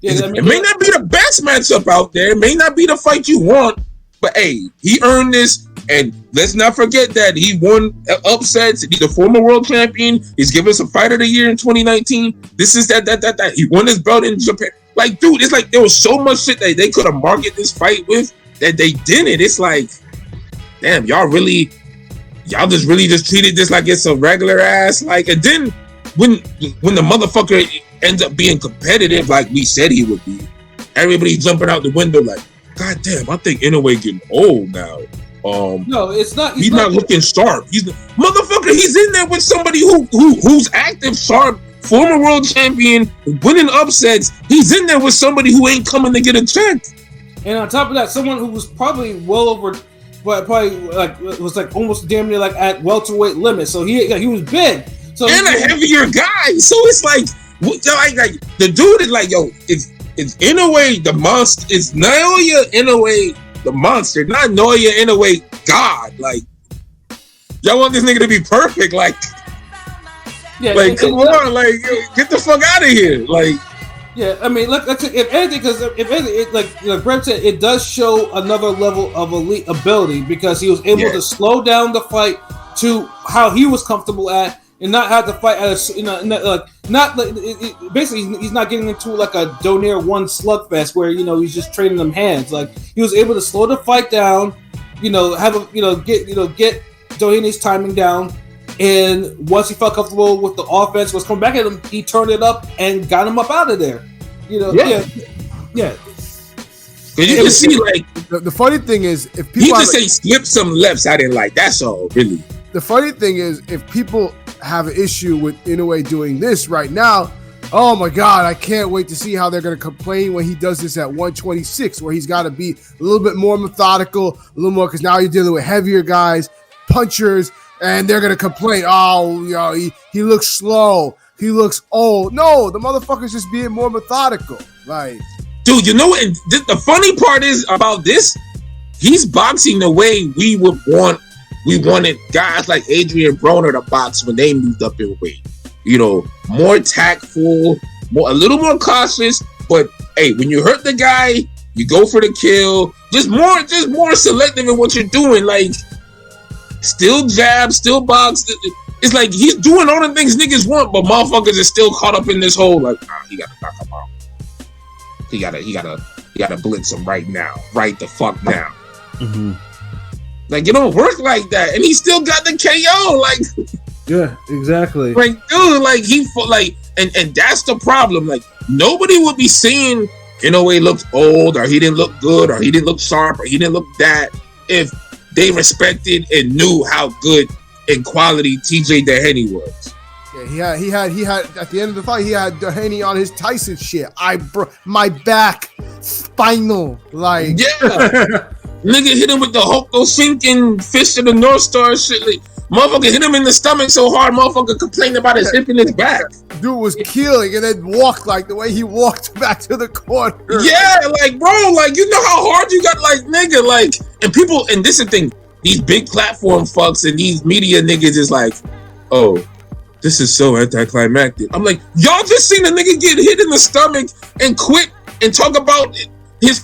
Yeah, it may not be the best matchup out there, it may not be the fight you want, but hey, he earned this, and let's not forget that he won upsets. He's a former world champion. He's given us a fight of the year in 2019. This is that. He won his belt in Japan. Like, dude, it's like there was so much shit that they could have marketed this fight with that they didn't. It's like, damn, y'all just really treated this like it's a regular ass. Like, and then when the motherfucker ends up being competitive like we said he would be, everybody jumping out the window like, god damn, I think Inoue getting old now. No, it's not. He's not looking sharp. He's in there with somebody who's active, sharp, former world champion, winning upsets. He's in there with somebody who ain't coming to get a check. And on top of that, someone who was probably well over, but probably was almost damn near like at welterweight limit. So he was big. So and a heavier guy. So it's like the dude is like, yo, it's Inoue the monster. It's Naoya Inoue the monster, not Naoya Inoue God. Like, y'all want this nigga to be perfect. Like, come on, like, get the fuck out of here. Like, yeah, I mean, look, if anything, like Brett said, it does show another level of elite ability because he was able to slow down the fight to how he was comfortable at, and not have to fight at basically he's not getting into like a Donaire 1 slugfest where he's just trading them hands. Like, he was able to slow the fight down, get Doheny's timing down. And once he felt comfortable with the offense was coming back at him, he turned it up and got him up out of there. Yeah. And you can see, like, the funny thing is, if people he just say slip some lefts, I didn't like. That's all, really. The funny thing is, if people have an issue with Inoue doing this right now, oh my God, I can't wait to see how they're going to complain when he does this at 126, where he's got to be a little bit more methodical, a little more, because now you're dealing with heavier guys, punchers. And they're gonna complain. Oh, he looks slow. He looks old. No, the motherfucker's just being more methodical. Like, dude, and the funny part is about this. He's boxing the way we would want. We wanted guys like Adrian Broner to box when they moved up in weight. More tactful, a little more cautious. But hey, when you hurt the guy, You go for the kill. Just more selective in what you're doing. Like, still jab, still box. It's like he's doing all the things niggas want, but motherfuckers are still caught up in this whole like, he gotta knock him out. He gotta blitz him right now, right the fuck now. Mm-hmm. Like, it don't work like that, and he still got the KO. Like, yeah, exactly. Like, dude, like and that's the problem. Like, nobody would be saying Inoue looked old, or he didn't look good, or he didn't look sharp, or he didn't look that if they respected and knew how good and quality TJ Doheny was. Yeah, he had at the end of the fight, he had Doheny on his Tyson shit. My back, spinal, like yeah. Nigga hit him with the Hoko sinking fist of the North Star shit. Like, motherfucker hit him in the stomach so hard, motherfucker complained about his hip and his back. Dude was killing and then walked like the way he walked back to the corner. Yeah, like, bro, like, you know how hard you got, like, nigga, like, and people, and this is the thing, these big platform fucks and these media niggas is like, oh, this is so anticlimactic. I'm like, y'all just seen a nigga get hit in the stomach and quit and talk about his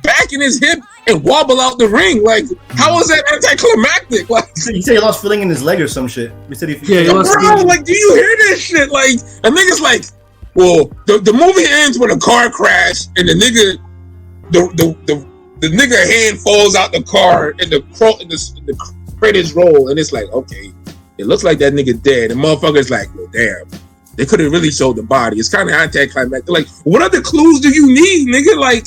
back and his hip and wobble out the ring. Like, how is that anticlimactic? Like, he said he lost feeling in his leg or some shit. He said he lost feeling. Like, do you hear this shit? Like, a nigga's like, well, the movie ends with a car crash and the nigga hand falls out the car and the credits roll, and it's like, okay, it looks like that nigga dead. And motherfuckers like, well, damn, they could have really showed the body. It's kind of anticlimactic. Like, what other clues do you need, nigga? Like,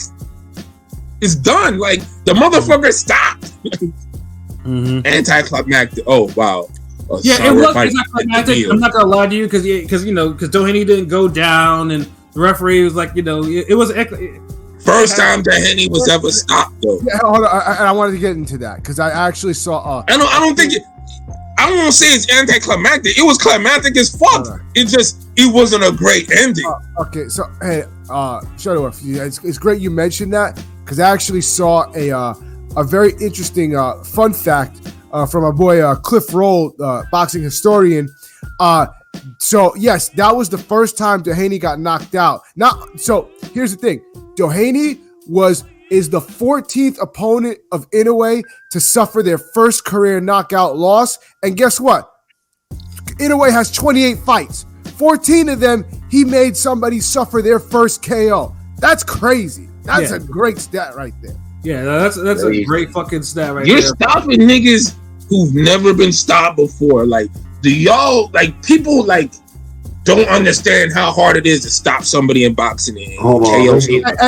it's done. Like, the motherfucker stopped. Anticlimactic. Oh, wow. Yeah, it was anticlimactic. I'm not gonna lie to you, because Doheny didn't go down, and the referee was like, it was first time Doheny was ever stopped, though. Yeah, hold on. I wanted to get into that because I actually saw. I don't think it. I don't want to say it's anticlimactic. It was climactic as fuck. Right. It wasn't a great ending. Okay, so hey, Shutterworth, it's great you mentioned that because I actually saw a very interesting fun fact from our boy Cliff Roll, boxing historian. So yes, that was the first time Doheny got knocked out. Now, so here's the thing: Doheny is the 14th opponent of Inoue to suffer their first career knockout loss. And guess what? Inoue has 28 fights. 14 of them, he made somebody suffer their first KO. That's crazy. That's a great stat right there. Yeah, that's a great fucking stat right there. You're stopping niggas who've never been stopped before. Like, do y'all, like, people, like, don't understand how hard it is to stop somebody in boxing and KO.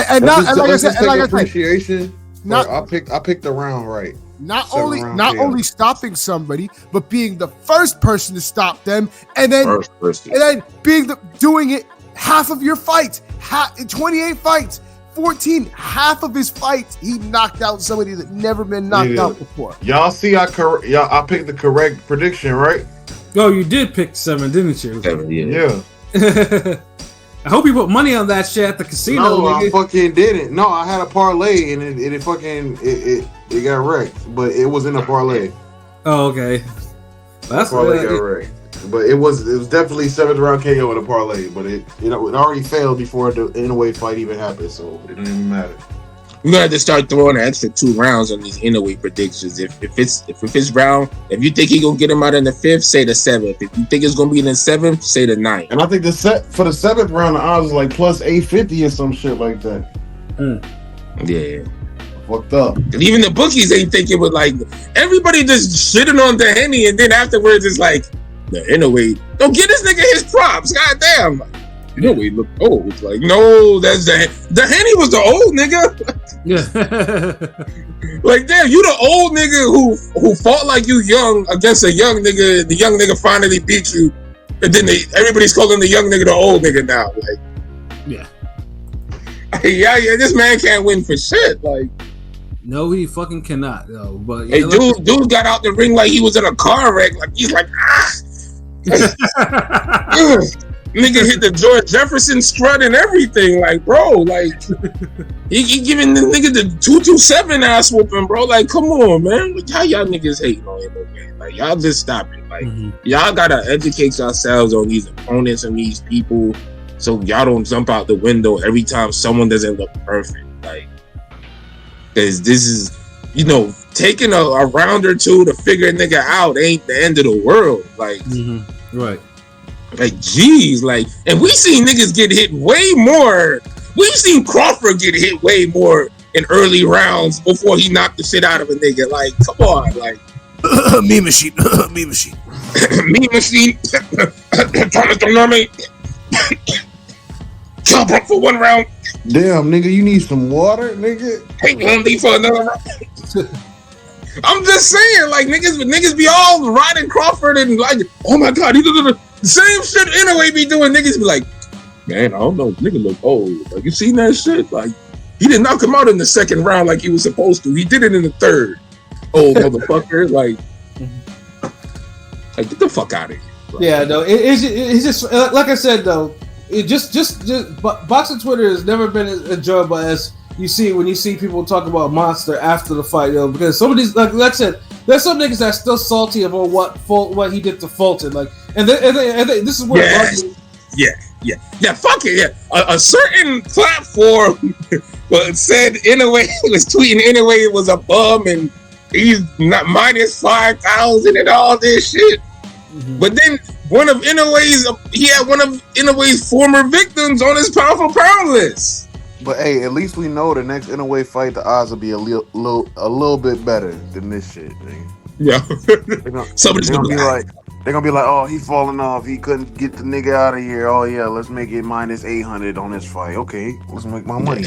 And like I said, appreciation. I picked the round right. Not only stopping somebody, but being the first person to stop them, and then doing it half of your fights, 28 fights, 14, half of his fights, he knocked out somebody that never been knocked out before. Y'all see, I picked the correct prediction, right? Oh, you did pick 7, didn't you? 7, yeah. I hope you put money on that shit at the casino. No, I fucking didn't. No, I had a parlay and it got wrecked, but it was in a parlay. Oh, okay. That's parlay got wrecked. But it was definitely 7th round KO in a parlay, but it already failed before the Inoue fight even happened, so it didn't even matter. We're gonna have to start throwing an extra 2 rounds on these Inoue predictions. If it's round, if you think he gonna get him out in the 5th, say the 7th. If you think it's gonna be in the 7th, say the 9th. And I think for the 7th round, the odds is like plus 850 or some shit like that. Yeah. Fucked up. And even the bookies ain't thinking with, like, everybody just shitting on Doheny, and then afterwards it's like, the Inoue, don't give this nigga his props. Goddamn. Inoue look old. It's like, no, that's Doheny was the old nigga. Yeah. Like, damn, you the old nigga who fought like you young against a young nigga. The young nigga finally beat you, and then everybody's calling the young nigga the old nigga now. Like, yeah, this man can't win for shit. Like, no, he fucking cannot. Though. But hey, dude got out the ring like he was in a car wreck. Like, he's like, nigga hit the George Jefferson strut and everything. Like, bro, like, he giving the nigga the 227 ass whooping, bro. Like, come on, man. Like, how y'all niggas hating on him, man? Like, y'all just stop it. Like, y'all gotta educate yourselves on these opponents and these people. so y'all don't jump out the window every time someone doesn't look perfect. Like, because this is, you know, taking a round or two to figure a nigga out ain't the end of the world. Like, right. Like, geez, like, and we seen niggas get hit way more. We've seen Crawford get hit way more in early rounds before he knocked the shit out of a nigga. Like, come on, like. Me machine. Me machine. Me machine. Thomas Donami. Jump up for one round. Damn, nigga, you need some water, nigga. Take one lead for another round. I'm just saying, like, niggas be all riding Crawford and like, oh my god, he did the same shit Inoue be doing. Niggas be like, man, I don't know, nigga look old. Like, you seen that shit? Like, he didn't knock him out in the second round like he was supposed to. He did it in the third. Old motherfucker, like get the fuck out of here. Like, yeah, no, it's just like I said though. It just boxing Twitter has never been as enjoyable as you see when you see people talk about Monster after the fight, yo. Because some of these, like I said, there's some niggas that's still salty about what he did to Fulton, like, and this is where fuck it, yeah. A certain platform said Inoue was tweeting Inoue was a bum and he's not minus 5,000 and all this shit. But then one of Inoue's former victims on his pound for pound list. But hey, at least we know the next Inoue fight, the odds will be a little bit better than this shit, nigga. Yeah. Somebody's gonna be like, they're gonna be like, oh, he falling off. He couldn't get the nigga out of here. Oh yeah, let's make it minus 800 on this fight. Okay, let's make my money.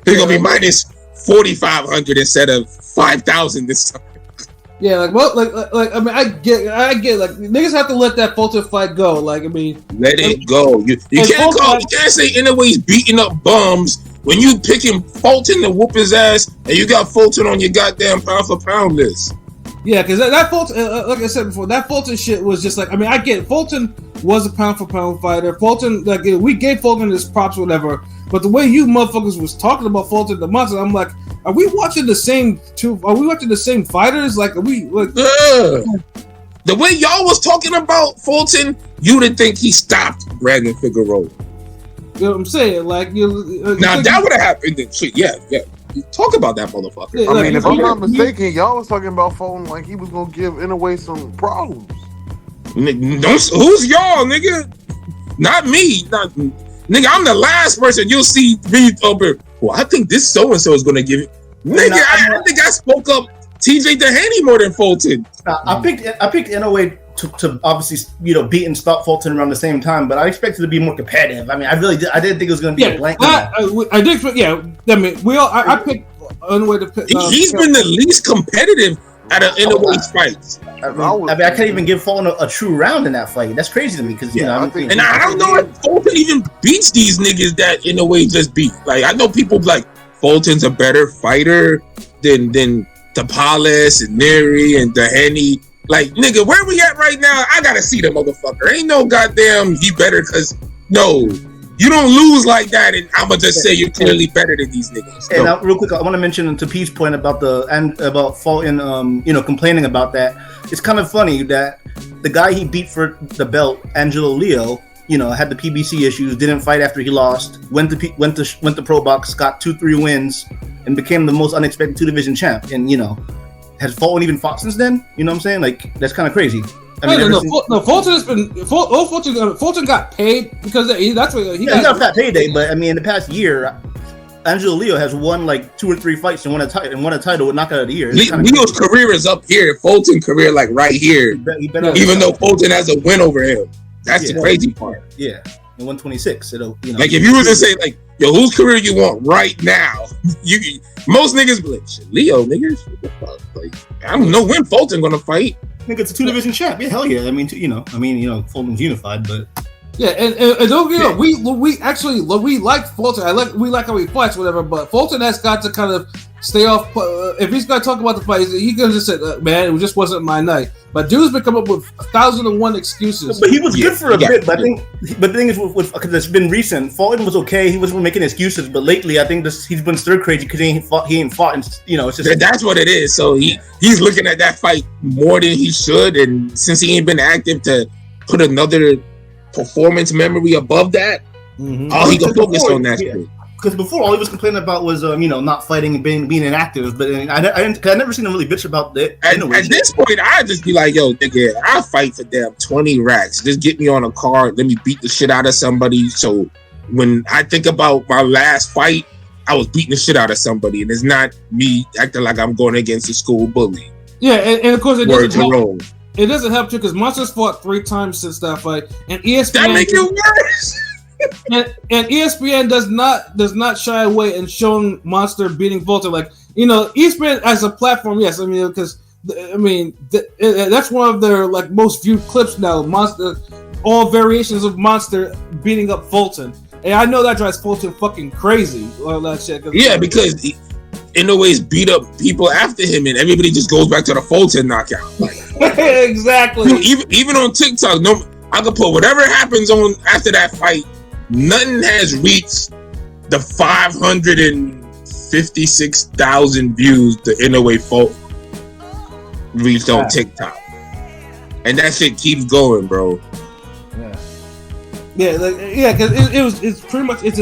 They're gonna be minus 4,500 instead of 5,000 this time. Yeah, like, well, like I mean, I get, like, niggas have to let that Fulton fight go. Like, I mean, let it go. You can't say Inoue's beating up bums when you picking Fulton to whoop his ass and you got Fulton on your goddamn pound for pound list. Yeah, because that Fulton, like I said before, that Fulton shit was just like, I mean, I get it. Fulton was a pound for pound fighter. Fulton, like, we gave Fulton his props, whatever. But the way you motherfuckers was talking about Fulton the Monster, I'm like, are we watching the same fighters? Like, are we like? The way y'all was talking about Fulton, you didn't think he stopped Brandon Figueroa. You know what I'm saying? Like, now that would have happened. Then shit, yeah. Talk about that motherfucker. Yeah, I mean, if I'm not mistaken, y'all was talking about Fulton like he was gonna give Inoue some problems. Who's y'all, nigga? Not me. Nigga, I'm the last person you'll see me over. Well, I think this so and so is gonna give it. Nigga, I think I spoke up TJ Doheny more than Fulton. I picked Inoue to obviously, you know, beat and stop Fulton around the same time, but I expected to be more competitive. I mean, I didn't think it was going to be a blank. I did. Yeah, I mean, I picked Inoue to pick. He's been the least competitive out of Inoue's fights. I can't even give Fulton a true round in that fight. That's crazy to me because I don't know if Fulton even beats these niggas that Inoue just beat. Like, I know people like Fulton's a better fighter than Tapales and Neri and Doheny. Like, nigga, where we at right now? I gotta see the motherfucker. Ain't no goddamn he better, cause no, you don't lose like that, and I'ma just say you're clearly better than these niggas. And real quick, I want to mention to Pete's point about Fulton, complaining about that. It's kind of funny that the guy he beat for the belt, Angelo Leo, had the PBC issues, didn't fight after he lost, went to pro box, got 2-3 wins, and became the most unexpected 2-division champ. And has Fulton even fought since then? You know what I'm saying? Like, that's kind of crazy. Fulton has been. Fulton got paid because that's what he got a fat payday. But I mean, in the past year, Angelo Leo has won like 2 or 3 fights and won a title with knockout of the year. Leo's career is up here. Fulton's career like right here. Even though Fulton has a win over him, that's the crazy part. Yeah, in 126. Like if you were to say like, yo, whose career you want right now? Most niggas be like, Leo, niggas. Like, I don't know when Fulton gonna fight. I think it's a 2-division champ. Yeah, hell yeah. I mean, Fulton's unified, but yeah, and don't get me wrong, we like Fulton. We like how he fights, whatever. But Fulton has got to kind of stay off. If he's gonna talk about the fight, he gonna just say, "Man, it just wasn't my night." But dude's been coming up with 1,001 excuses. But he was good for a bit. But the thing is, because it's been recent, Fulton was okay. He wasn't making excuses. But lately, I think he's been stir crazy because he ain't fought. And it's just that's what it is. So he's looking at that fight more than he should, and since he ain't been active to put another performance memory above that, all he can focus on that shit. Because before, all he was complaining about was, not fighting and being inactive. But I never seen him really bitch about that. At this point, I'd just be like, yo, nigga, I'll fight for damn 20 racks. Just get me on a card. Let me beat the shit out of somebody. So when I think about my last fight, I was beating the shit out of somebody. And it's not me acting like I'm going against a school bully. Yeah, and of course, it doesn't help too because Monster's fought 3 times since that fight. And ESPN... That make it worse! and ESPN does not shy away in showing Monster beating Volta. Like, ESPN as a platform, yes. I mean, because that's one of their like most viewed clips now. Monster, all variations of Monster beating up Fulton, and I know that drives Fulton fucking crazy. All that shit. Yeah, because Inoue's beat up people after him, and everybody just goes back to the Fulton knockout. Like, exactly. Even on TikTok, I could put whatever happens on after that fight. Nothing has reached the 556,000 views the Inoue fault reached on TikTok, and that shit keeps going, bro. Because it's pretty much it's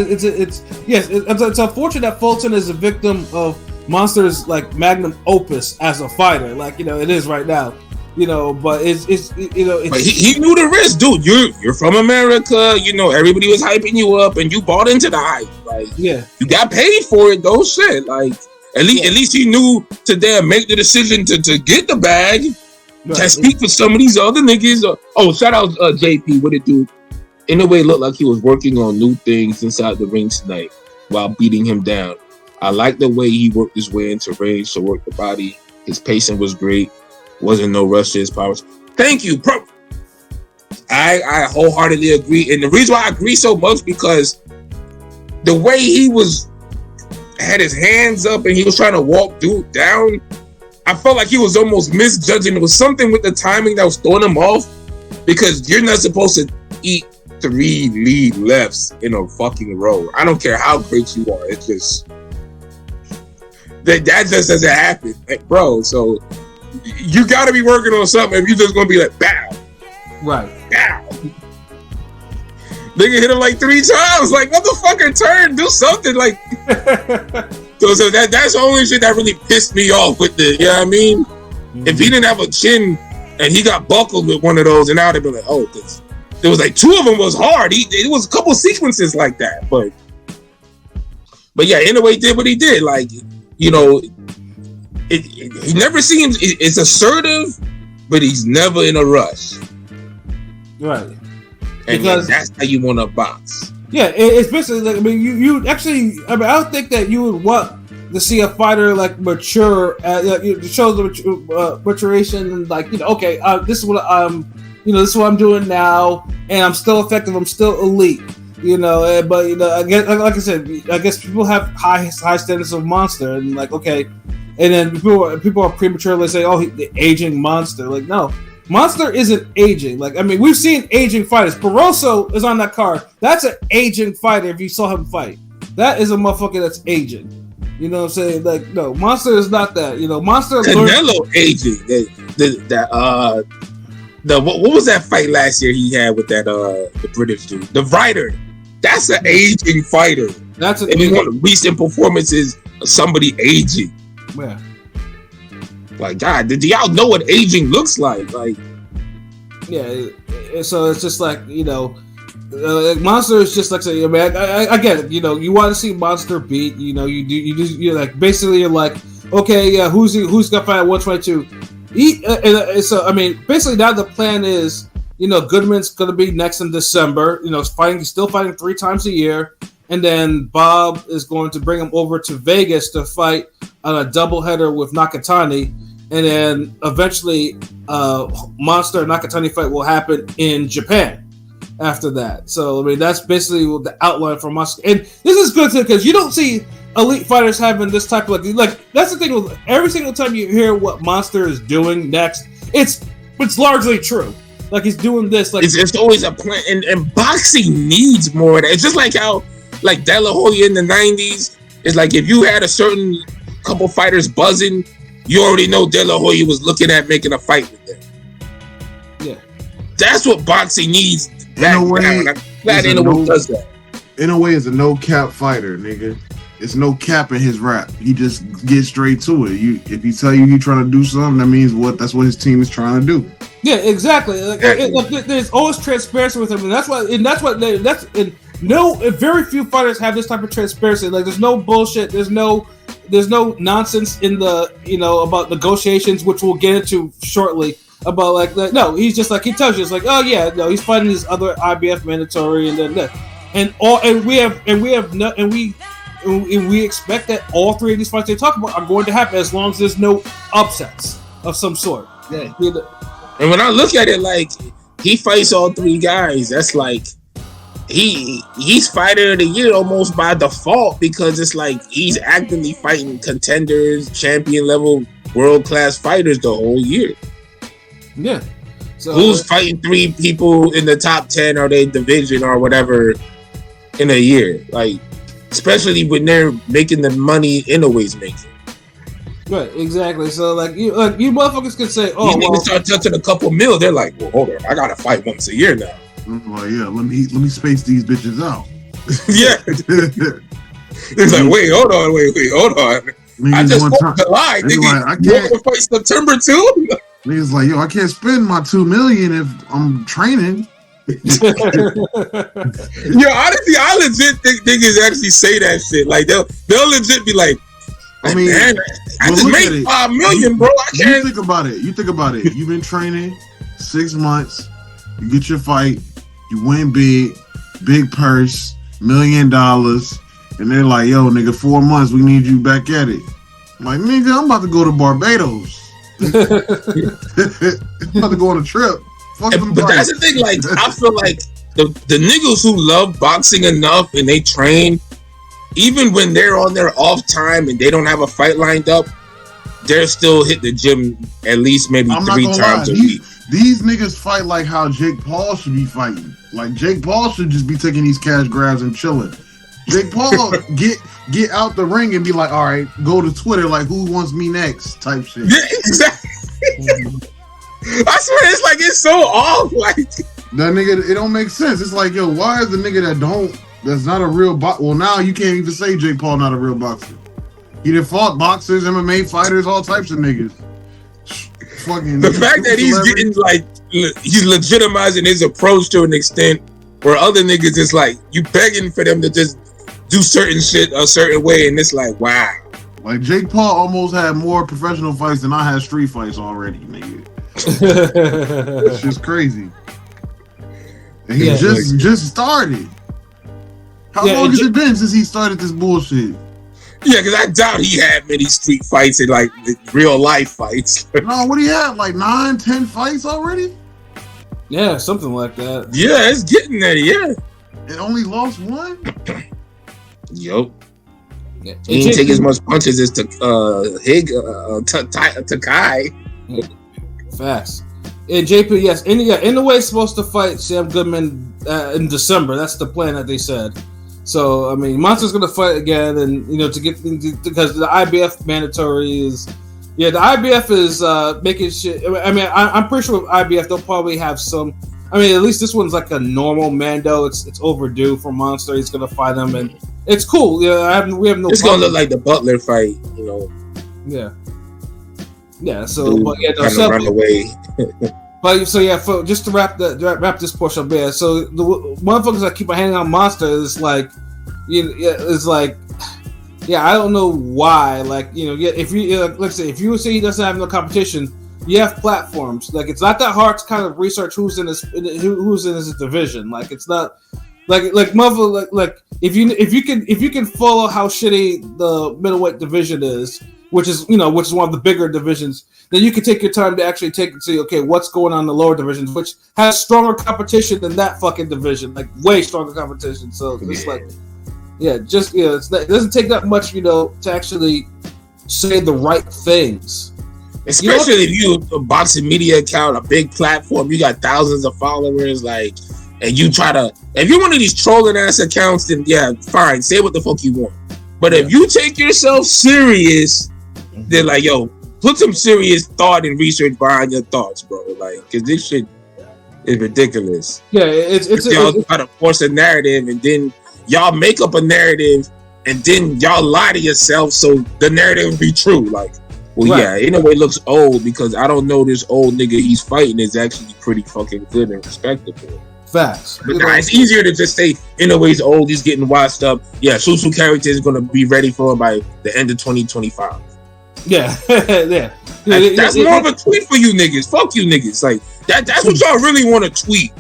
unfortunate that Fulton is a victim of Monster's like magnum opus as a fighter, like it is right now. But it's but he knew the risk, dude. You're from America, everybody was hyping you up, and you bought into the hype. Like, you got paid for it, though. Shit, like at least he knew to make the decision to get the bag. Right. Can speak for some of these other niggas. Shout out JP, what it do? In a way, it looked like he was working on new things inside the ring tonight while beating him down. I like the way he worked his way into range to work the body. His pacing was great. Wasn't no rush to his powers. Thank you, bro. I wholeheartedly agree. And the reason why I agree so much because the way he had his hands up and he was trying to walk dude down, I felt like he was almost misjudging. There was something with the timing that was throwing him off because you're not supposed to eat 3 lead lefts in a fucking row. I don't care how great you are. It's just that just doesn't happen, like, bro. So you got to be working on something if you're just going to be like, bow. Right. Bow. Nigga hit him like 3 times. Like, motherfucker, turn, do something. Like, so that's the only shit that really pissed me off with the, you know what I mean? Mm-hmm. If he didn't have a chin and he got buckled with one of those, and I would have been like, oh, because there was like 2 of them was hard. It was a couple sequences like that. But yeah, Inoue did what he did. Like, he never seems, it's assertive, but he's never in a rush. Right. And that's how you want to box. Yeah, it's basically like, you actually, I don't think that you would want to see a fighter like mature, show the maturation and like, okay, this is what this is what I'm doing now, and I'm still effective. I'm still elite, But again, like I said, I guess people have high standards of Monster, and like, okay. And then people are prematurely saying, "Oh, the aging Monster." Like, no, Monster isn't aging. Like, we've seen aging fighters. Barroso is on that card. That's an aging fighter. If you saw him fight, that is a motherfucker that's aging. You know what I'm saying? Like, no, Monster is not that. Monster. Canelo aging. What was that fight last year he had with that the British dude, the Ryder? That's an aging fighter. That's one of recent performances of somebody aging. Yeah. Like, God, do y'all know what aging looks like? Like, yeah. So it's just like, Monster is just like, I get it. You want to see Monster beat. You're like, basically, you're like, okay, yeah, who's gonna fight at 122? Basically now the plan is, Goodman's gonna be next in December. Still fighting 3 times a year. And then Bob is going to bring him over to Vegas to fight on a doubleheader with Nakatani. And then eventually, Monster Nakatani fight will happen in Japan after that. So, that's basically the outline for Monster. And this is good too, because you don't see elite fighters having this type of like that's the thing with every single time you hear what Monster is doing next, it's largely true. Like, he's doing this. Like, it's always a plan, and boxing needs more of that. It's just like how, like, De La Hoya in the 90s, it's like if you had a certain couple fighters buzzing, you already know De La Hoya was looking at making a fight with them. Yeah. That's what boxing needs. Glad Inoue does that. Inoue is a no cap fighter, nigga. It's no cap in his rap. He just gets straight to it. If he tell you he trying to do something, that means that's what his team is trying to do. Yeah, exactly. There's always transparency with him, and very few fighters have this type of transparency. Like, there's no bullshit. There's no nonsense in the about negotiations, which we'll get into shortly. About no, he's just like, he tells you, it's like, oh yeah, no, he's fighting his other IBF mandatory, and then we expect that all three of these fights they talk about are going to happen as long as there's no upsets of some sort. Yeah. And when I look at it, like, he fights all three guys, that's like he's fighter of the year almost by default, because it's like he's actively fighting contenders, champion level, world class fighters the whole year. Yeah. So who's fighting three people in the top 10 or their division or whatever in a year? Like, especially when they're making the money Inoue's making. Right, exactly. So like you motherfuckers can say, oh, you start touching a couple mil, they're like, well, hold on, I gotta fight once a year now. Well, yeah, let me space these bitches out. Yeah. It's like, wait, hold on. I just fought July. Nigga, I can't fight September too. Niggas like, yo, I can't spend my $2 million if I'm training. Yo, honestly, I legit think niggas actually say that shit. Like, they'll legit be like, I mean, man, I just made $5 million, bro. I can't. You think about it. You've been training 6 months. You get your fight. You win big purse, $1 million, and they're like, yo, nigga, 4 months, we need you back at it. I'm like, nigga, I'm about to go to Barbados. I'm about to go on a trip. But that's the thing, like, I feel like the niggas who love boxing enough and they train, even when they're on their off time and they don't have a fight lined up, they're still hit the gym at least maybe 3 times a week. These niggas fight like how Jake Paul should be fighting. Like, Jake Paul should just be taking these cash grabs and chilling. Jake Paul get out the ring and be like, all right, go to Twitter like, who wants me next type shit. Yeah, exactly. I swear, it's like, it's so off. Like, that nigga, it don't make sense. It's like, yo, why is the nigga that's not a real boxer? Well, now you can't even say Jake Paul not a real boxer. He done fought boxers, MMA fighters, all types of niggas. Fucking the fact that he's getting, like, he's legitimizing his approach to an extent where other niggas is like, you begging for them to just do certain shit a certain way, and it's like, wow. Like, Jake Paul almost had more professional fights than I had street fights already, nigga. It's just crazy. And he just started. How long has it been since he started this bullshit? Yeah, because I doubt he had many street fights and like real life fights. No, what do you have? Like 9-10 fights already? Yeah, something like that. Yeah, it's getting there. Yeah, it only lost 1. Yup. Yeah. He didn't take as much punches as Higa, Takai. Facts. And JP, yes, Inoue supposed to fight Sam Goodman in December. That's the plan that they said. So I mean, Monster's gonna fight again, and to get because the IBF mandatory is, the IBF is making shit. I mean, I'm pretty sure with IBF they'll probably have some. I mean, at least this one's like a normal Mando. It's overdue for Monster. He's gonna fight him, and it's cool. Yeah, we have no. It's gonna look like the Butler fight, Yeah. Yeah. So, but yeah, no, run away. But so yeah, just to wrap this portion up there. So the motherfuckers that keep hanging on Monster is like, it's like, I don't know why. Like, if you let's say if you say he doesn't have no competition, you have platforms. Like, it's not that hard to kind of research who's in his division. Like, it's not like motherfucker like if you can follow how shitty the middleweight division is, which is one of the bigger divisions, then you can take your time to actually take and see, okay, what's going on in the lower divisions, which has stronger competition than that fucking division, like way stronger competition. So it's like, it doesn't take that much, to actually say the right things. Especially if you a boxing media account, a big platform, you got thousands of followers, like, and you try to, if you're one of these trolling ass accounts, then yeah, fine, say what the fuck you want. But if you take yourself serious, then like, yo, put some serious thought and research behind your thoughts, bro. Like, cause this shit is ridiculous. Yeah, it's y'all try to force a narrative, and then y'all make up a narrative, and then y'all lie to yourself so the narrative will be true. Like, well, right. Yeah, Inoue looks old because I don't know this old nigga he's fighting is actually pretty fucking good and respectable. Facts. But it's easier to just say Inoue's old, he's getting washed up. Yeah, Susu character is gonna be ready for him by the end of 2025. Yeah, yeah. That's more of a tweet for you niggas. Fuck you niggas. Like that's what y'all really want to tweet.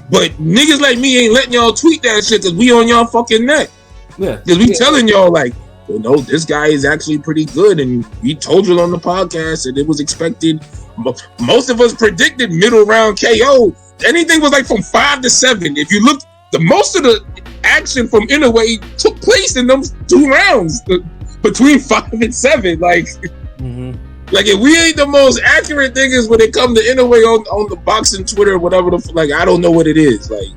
But niggas like me ain't letting y'all tweet that shit because we on y'all fucking neck. Yeah. Because we telling y'all like, well, no, this guy is actually pretty good, and we told you on the podcast that it was expected. Most of us predicted middle round KO. Anything was like from 5 to 7. If you look, the most of the action from Inoue took place in those 2 rounds between 5 and 7. Like, like if we ain't the most accurate niggas when it comes to Inoue on the boxing Twitter or whatever, like I don't know what it is. Like,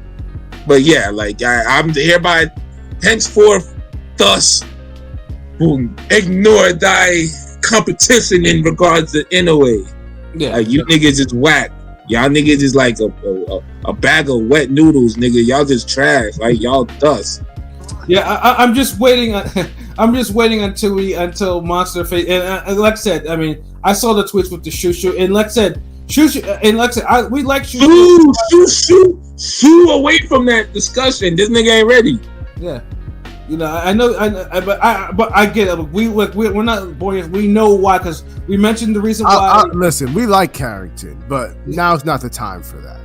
but yeah, like I'm hereby henceforth thus ignore thy competition in regards to Inoue. Yeah, like you niggas is whack. Y'all niggas is like a bag of wet noodles, nigga. Y'all just trash. Like y'all dust. Yeah, I'm just waiting. I'm just waiting until Monster face. And like I said, I mean, I saw the tweets with the shoo, and like I said, we like shoo away from that discussion. This nigga ain't ready. Yeah. You know, I know, but I get it. We're not boys. We know why, because we mentioned the reason why. Listen, we like Carrington, but now's not the time for that.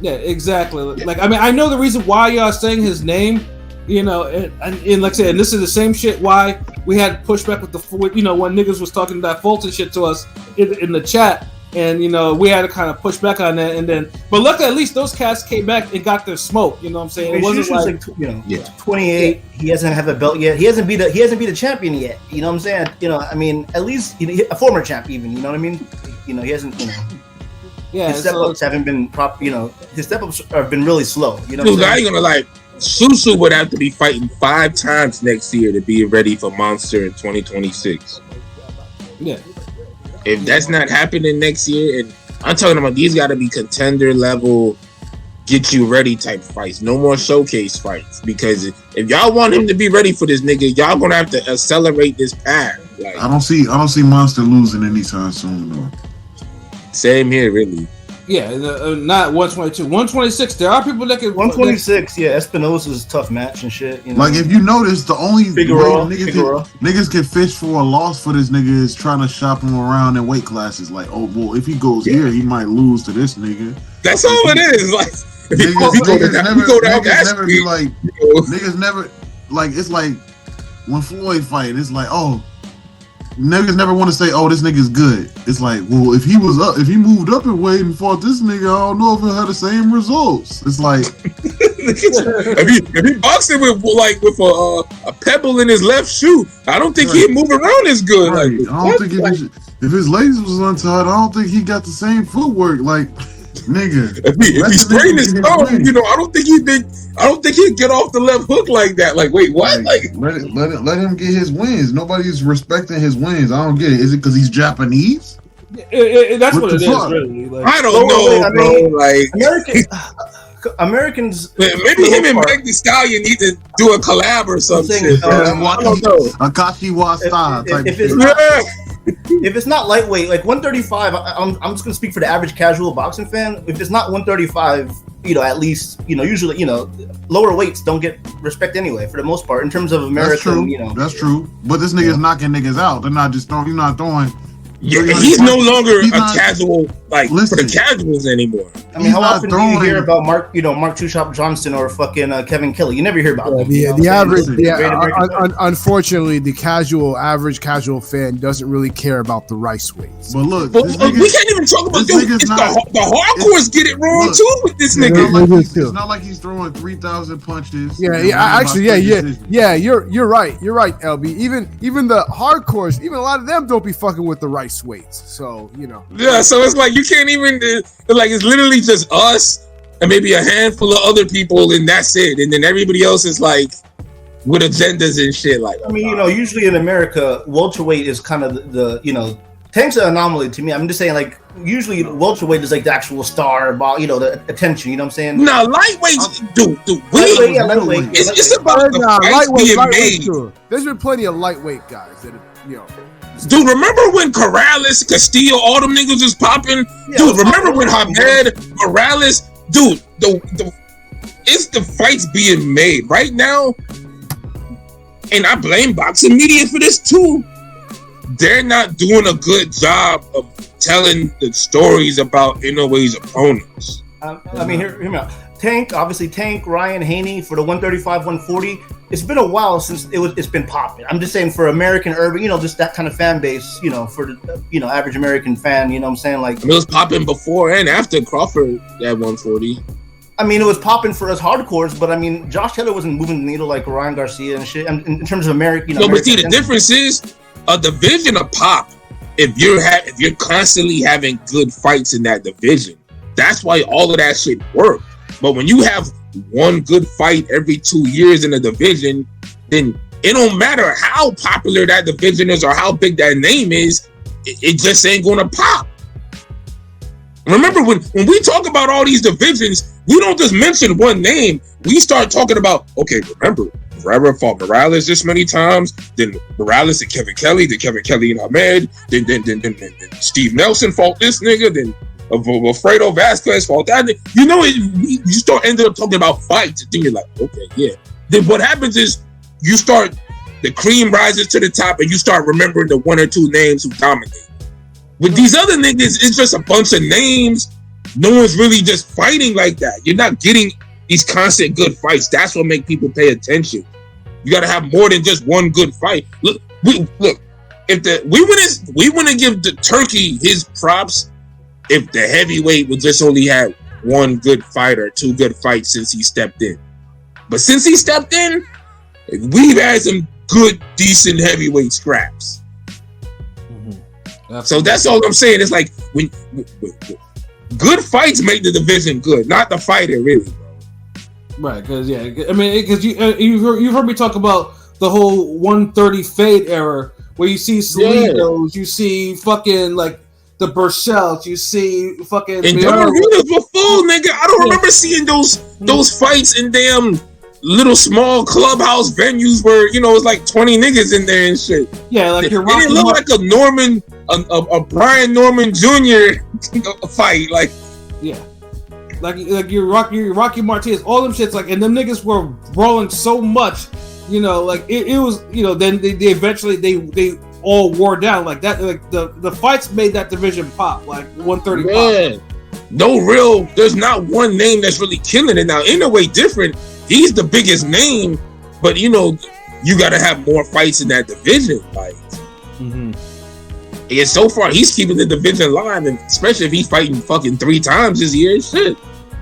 Yeah, exactly. Like, I mean, I know the reason why y'all saying his name. You know, and like I said, and this is the same shit why we had pushback with when niggas was talking that Fulton shit to us in the chat. And, you know, we had to kind of push back on that. And then, but luckily, at least those cats came back and got their smoke. You know what I'm saying? It wasn't like 28. He hasn't had a belt yet. He hasn't beat a champion yet. You know what I'm saying? You know, I mean, at least a former champ, even. You know what I mean? You know, he hasn't. You know, his step ups haven't been proper. You know, his step ups have been really slow. You know, dude, I ain't gonna lie. Susu would have to be fighting 5 times next year to be ready for Monster in 2026. Yeah. If that's not happening next year, and I'm talking about these got to be contender level, get you ready type fights. No more showcase fights, because if y'all want him to be ready for this nigga, y'all gonna have to accelerate this path. Like, I don't see Monster losing anytime soon though. Same here, really. Yeah, not 122, 126. There are people that can 126. Yeah, Espinosa's tough match and shit. You know? Like if you notice, the only niggas can fish for a loss for this nigga is trying to shop him around in weight classes. Like, oh well, if he goes here, he might lose to this nigga. That's all it is. Like niggas never like. It's like when Floyd fight. It's like, oh. Niggas never want to say, "Oh, this nigga's good." It's like, well, if he moved up in weight and fought this nigga, I don't know if he'll have the same results. It's like, if he boxing with a pebble in his left shoe, I don't think he'd move around as good. Right. Like, I don't think if his laces was untied, I don't think he got the same footwork. Like, nigga, if he sprained his thumb, you know, I don't think he'd get off the left hook like that. Like, wait, what? Like, let him get his wins. Nobody's respecting his wins. I don't get it. Is it because he's Japanese? That's what it is. Really. Like, I don't know, bro. Like Americans. Maybe him and Meg Thee Stallion need to do a collab or something. I don't know. Akashi Wasa type. If it's not lightweight, like 135, I'm just gonna speak for the average casual boxing fan. If it's not 135, you know, at least, you know, usually, you know, lower weights don't get respect anyway, for the most part, in terms of American. That's true. You know, that's true. But this nigga's knocking niggas out. They're not just throwing. You're not throwing. Yeah, he's no longer casual, like, for the casuals anymore. I mean, how often do you hear about Mark Two Shop Johnson or fucking Kevin Kelly? You never hear about them. The average, unfortunately, the average casual fan doesn't really care about the rice weights. But look, we can't even talk about the hardcores get it wrong too with this nigga. It's not like he's throwing 3,000 punches. Yeah. You're right. You're right, LB. Even the hardcores, even a lot of them don't be fucking with the rice weights. So, you know. Yeah, so it's like you can't even like, it's literally just us and maybe a handful of other people, and that's it. And then everybody else is like with agendas and shit. Like, I mean, you know, usually in America, welterweight is kind of the you know, Tank's an anomaly to me. I'm just saying, like, usually welterweight is like the actual star, about the attention. You know what I'm saying? Nah, lightweight, dude. Lightweight. It's about the fights being made. Too. There's been plenty of lightweight guys that Dude, remember when Corrales, Castillo, all them niggas was popping? Yeah, Dude, remember when Hamed, Morales? Dude, it's the fights being made right now. And I blame boxing media for this too. They're not doing a good job of telling the stories about Inoue's opponents. I mean, hear me out. Tank, obviously, Ryan Haney for the 135, 140. It's been a while since it's been popping. I'm just saying for American urban, just that kind of fan base, for the average American fan, you know what I'm saying? Like, it was popping before and after Crawford at 140. I mean, it was popping for us hardcores, but I mean, Josh Taylor wasn't moving the needle like Ryan Garcia and shit. In terms of American, No, but see, the difference is a division of pop. If you're constantly having good fights in that division, that's why all of that shit worked. But when you have one good fight every 2 years in a division, then it don't matter how popular that division is or how big that name is, it just ain't gonna pop. Remember, when we talk about all these divisions, we don't just mention one name. We start talking about, okay, remember, Ferreira fought Morales this many times, then Morales and Kevin Kelly, then Kevin Kelly and Ahmed, then Steve Nelson fought this nigga, then Alfredo Vasquez fought that nigga. You start ending up talking about fights, and then you're like, okay, yeah. Then what happens is the cream rises to the top, and you start remembering the one or two names who dominate. With these other niggas, it's just a bunch of names. No one's really just fighting like that. You're not getting these constant good fights. That's what make people pay attention. You got to have more than just one good fight. Look. If we wouldn't give the Turkey his props if the heavyweight would just only had one good fight or two good fights since he stepped in. But since he stepped in, we've had some good, decent heavyweight scraps. So that's all I'm saying. It's like when good fights make the division good, not the fighter, really, bro. Right? Because you've heard me talk about the whole 130 fade era, where you see Salidos, you see fucking like the Burchells, you see fucking. And them arenas were full, nigga. I don't remember seeing those fights in damn little small clubhouse venues where it's like 20 niggas in there and shit. Yeah, like you're. It didn't look like a Brian Norman Jr. fight, like. Yeah, like your Rocky Martinez, all them shits, like, and them niggas were rolling so much, like it was, then they eventually they all wore down like that. Like the fights made that division pop, like 130 pop. There's not one name that's really killing it now. Inoue different. He's the biggest name, but you got to have more fights in that division. Like, and so far he's keeping the division alive, and especially if he's fighting fucking 3 times this year, shit.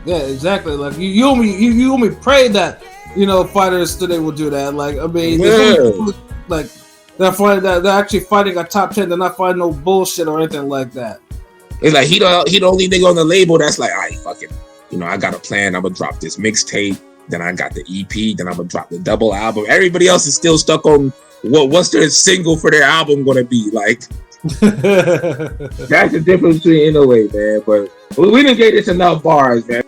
Yeah, exactly. Like you only pray that fighters today will do that. Like, I mean, like they're actually fighting a top 10. They're not fighting no bullshit or anything like that. It's like he the only nigga on the label that's like, I fucking, I got a plan. I'm gonna drop this mixtape. Then I got the EP. Then I'm gonna drop the double album. Everybody else is still stuck on what's their single for their album gonna be like. That's the difference between Inoue, man. But we didn't get this enough bars, man.